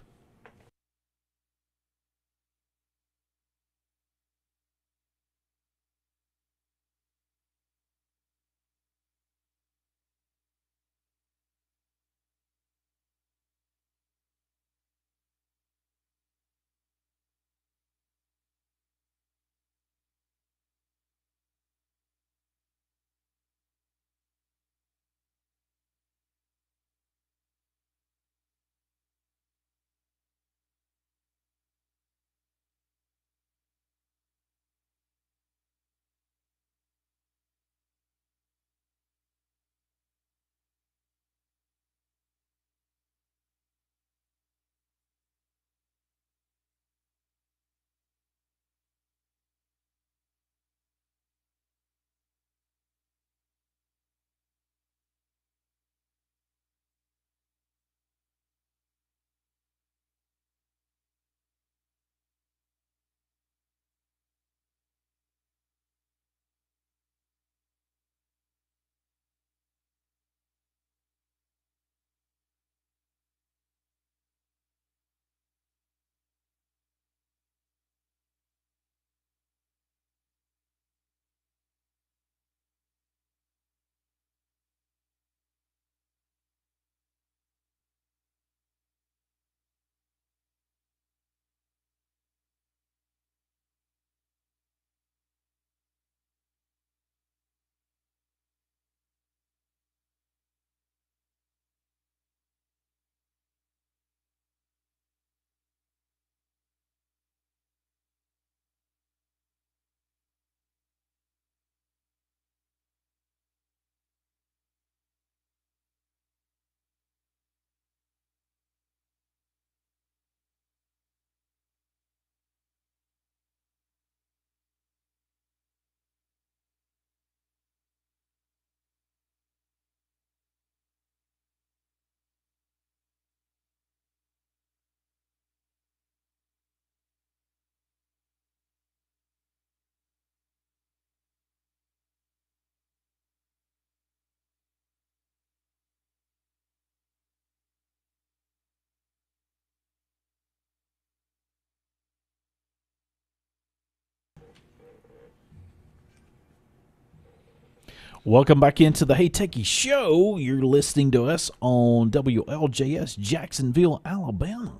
Welcome back into the Hey Techies Show. You're listening to us on WLJS, Jacksonville, Alabama.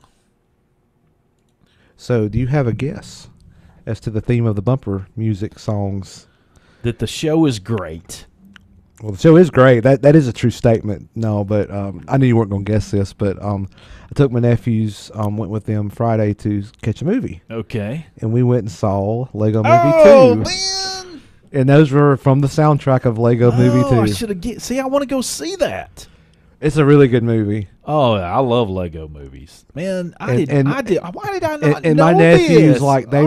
So, do you have a guess as to the theme of the bumper music songs? That the show is great. Well, the show is great. That is a true statement. No, but I knew you weren't going to guess this, but I took my nephews, went with them Friday to catch a movie. Okay. And we went and saw Lego Movie 2. Oh, man! And those were from the soundtrack of Lego Movie 2. I should have see, I want to go see that. It's a really good movie. Oh, I love Lego movies, man. Why did I not and know my nephews this? like they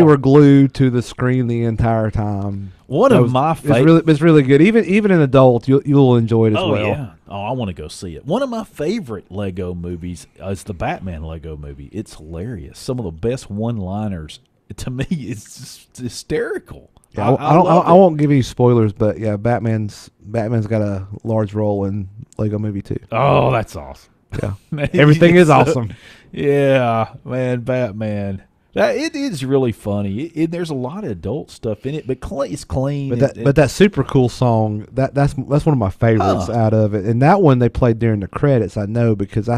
were glued to the screen the entire time. One of my favorite. It's really good. Even an adult, you'll enjoy it as well. Yeah. Oh, I want to go see it. One of my favorite Lego movies is the Batman Lego movie. It's hilarious. Some of the best one-liners. To me, it's just hysterical. Yeah, I won't give any spoilers, but yeah, Batman's got a large role in Lego Movie 2. Oh, that's awesome. Yeah, everything is awesome. Yeah, man, Batman. It is really funny. There's a lot of adult stuff in it, but it's clean. But that super cool song, that's one of my favorites out of it. And that one they played during the credits. I know because I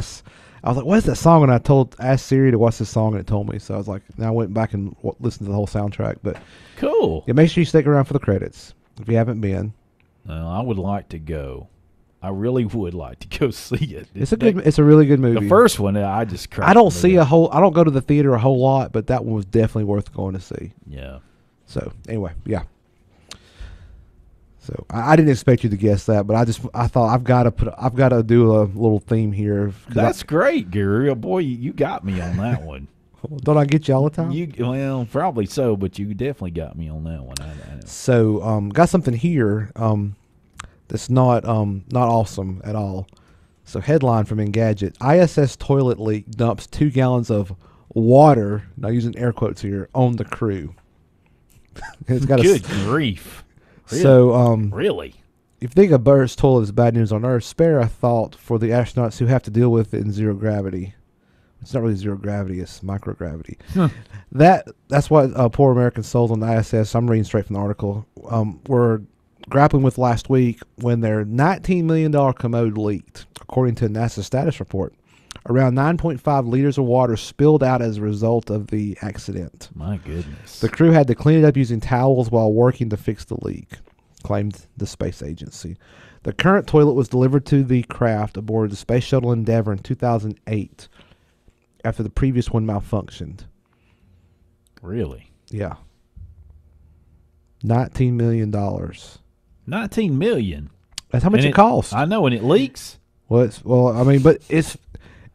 was like, what is that song? And I asked Siri to watch this song, and it told me. So I was like, now I went back and listened to the whole soundtrack. But cool. Yeah, make sure you stick around for the credits if you haven't been. I would like to go. I really would like to go see it. It's a really good movie. The first one, I just cried. I don't go to the theater a whole lot, but that one was definitely worth going to see. Yeah. So anyway, yeah. So I didn't expect you to guess that, but I thought I've got to do a little theme here. That's great, Gary. Boy, you got me on that one. Don't I get you all the time? Well, probably so, but you definitely got me on that one. I know. So got something here that's not awesome at all. So headline from Engadget: ISS toilet leak dumps 2 gallons of water. Now using air quotes here on the crew. It's got good grief. Really? So, really? If you think a bird's toilet is bad news on Earth, spare a thought for the astronauts who have to deal with it in zero gravity. It's not really zero gravity; it's microgravity. That's what poor American souls on the ISS. I'm reading straight from the article. Were grappling with last week when their $19 million commode leaked, according to a NASA status report. Around 9.5 liters of water spilled out as a result of the accident. My goodness. The crew had to clean it up using towels while working to fix the leak, claimed the space agency. The current toilet was delivered to the craft aboard the Space Shuttle Endeavour in 2008 after the previous one malfunctioned. Really? Yeah. $19 million. $19 million? That's how much it costs. I know, and it leaks. But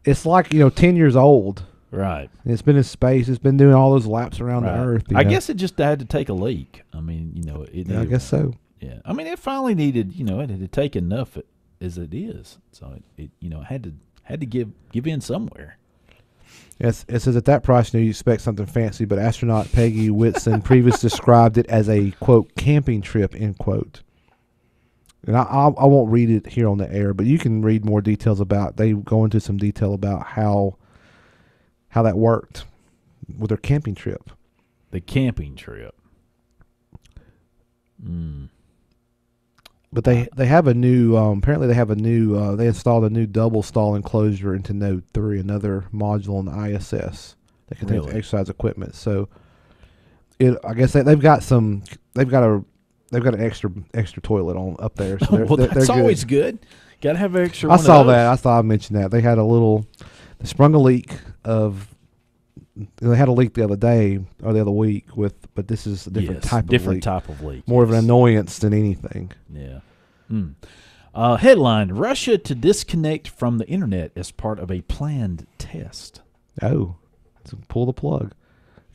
it's like, 10 years old. Right. It's been in space. It's been doing all those laps around the Earth. I guess it just had to take a leak. I mean, I guess so. Yeah. I mean, it finally needed, it had to take enough as it is. So it had to give in somewhere. Yes, it says at that price, you expect something fancy, but astronaut Peggy Whitson previously described it as a, quote, camping trip, end quote. And I won't read it here on the air, but you can read more details about. They go into some detail about how that worked with their camping trip. The camping trip. But they have a new. Apparently, they have a new. They installed a new double stall enclosure into Node 3, another module on the ISS that contains exercise equipment. So, I guess they've got an extra toilet on up there. So that's they're always good. Got to have an extra. I saw that. I thought I mentioned that they had they sprung a leak They had a leak the other day or the other week but this is a different type of leak. More of an annoyance than anything. Yeah. Headline: Russia to disconnect from the internet as part of a planned test. Oh, so pull the plug.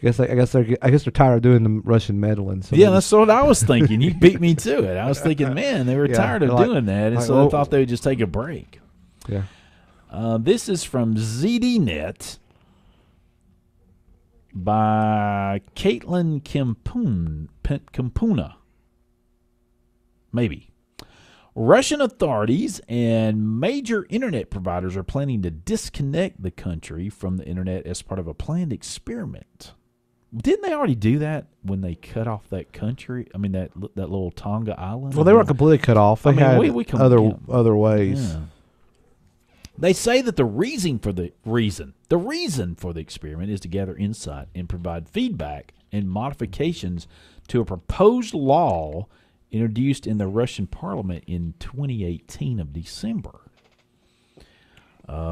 I guess they're tired of doing the Russian meddling. So yeah, that's what I was thinking. You beat me to it. I was thinking, man, they were tired of doing that, and so I thought they would just take a break. Yeah. This is from ZDNet by Caitlin Kimpuna. Maybe. Russian authorities and major internet providers are planning to disconnect the country from the internet as part of a planned experiment Didn't they already do that when they cut off that country? I mean, that little Tonga island? Well, they weren't completely cut off. They had other ways. Yeah. They say that the reason for the experiment is to gather insight and provide feedback and modifications to a proposed law introduced in the Russian parliament in 2018 of December.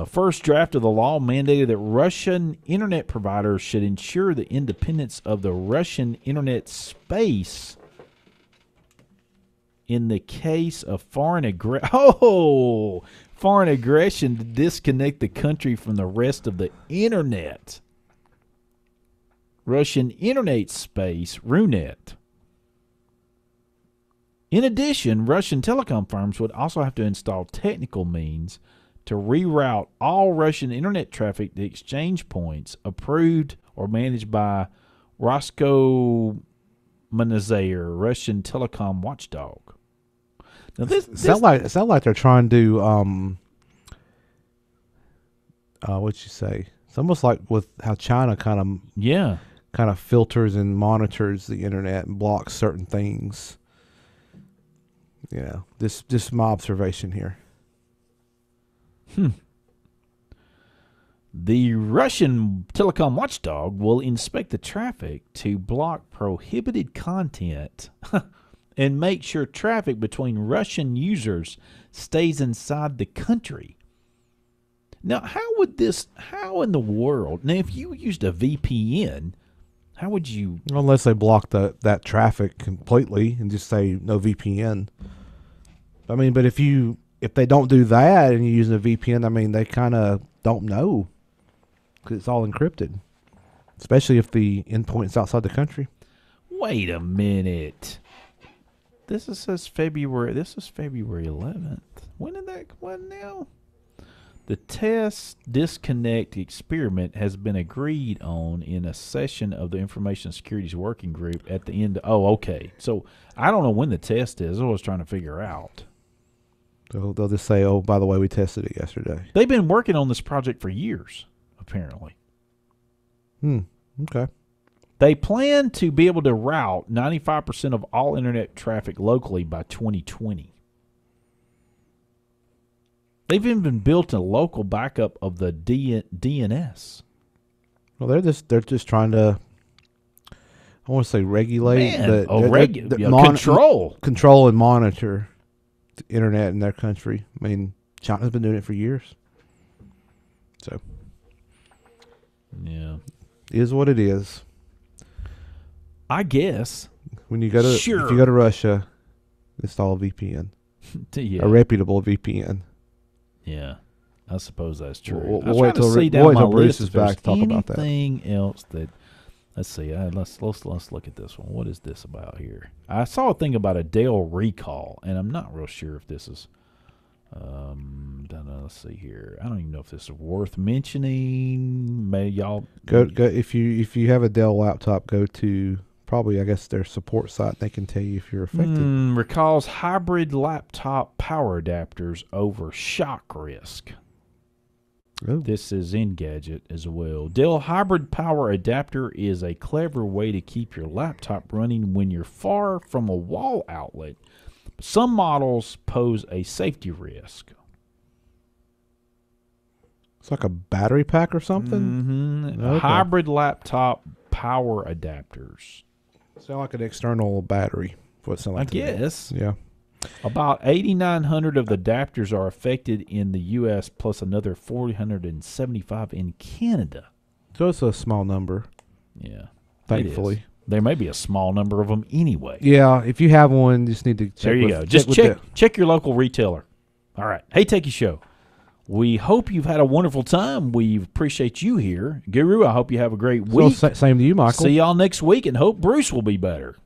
First draft of the law mandated that Russian internet providers should ensure the independence of the Russian internet space in the case of foreign aggression to disconnect the country from the rest of the internet. Russian internet space, RUNET. In addition, Russian telecom firms would also have to install technical means to reroute all Russian internet traffic to exchange points approved or managed by Roskomnadzor, Russian telecom watchdog. Now this sound like they're trying to what'd you say? It's almost like with how China kind of filters and monitors the internet and blocks certain things. Yeah, this my observation here. The Russian telecom watchdog will inspect the traffic to block prohibited content and make sure traffic between Russian users stays inside the country. Now, how in the world, now if you used a VPN, how would you? Unless they block that traffic completely and just say no VPN. I mean, but if they don't do that and you're using a VPN, I mean, they kind of don't know because it's all encrypted, especially if the endpoint's outside the country. Wait a minute. This says February 11th. When did that come out now? The test disconnect experiment has been agreed on in a session of the Information Securities Working Group at the end. Okay. So I don't know when the test is. I was trying to figure out. So they'll just say, oh, by the way, we tested it yesterday. They've been working on this project for years, apparently. Okay. They plan to be able to route 95% of all internet traffic locally by 2020. They've even built a local backup of the DNS. Well, they're just trying to, I want to say regulate, control and monitor the internet in their country. I mean, China's been doing it for years. So, yeah, it is what it is. I guess when you go to if you go to Russia, install a VPN, a reputable VPN. Yeah, I suppose that's true. We'll wait till Bruce is back to talk about that. Anything else that? Let's see. Let's look at this one. What is this about here? I saw a thing about a Dell recall, and I'm not real sure if this is. Let's see here. I don't even know if this is worth mentioning. Maybe y'all go if you have a Dell laptop, go to probably I guess their support site. They can tell you if you're affected. Recalls hybrid laptop power adapters over shock risk. Oh. This is Engadget as well. Dell Hybrid Power Adapter is a clever way to keep your laptop running when you're far from a wall outlet. Some models pose a safety risk. It's like a battery pack or something? Mm-hmm. Okay. Hybrid laptop power adapters. Sound like an external battery. What it sound like I guess. Yeah. About 8,900 of the adapters are affected in the U.S., plus another 475 in Canada. So it's a small number. Yeah. Thankfully. There may be a small number of them anyway. Yeah, if you have one, just need to check. There you go. Just check your local retailer. All right. Hey, Techie Show. We hope you've had a wonderful time. We appreciate you here. Guru, I hope you have a great week. Same to you, Michael. See y'all next week, and hope Bruce will be better.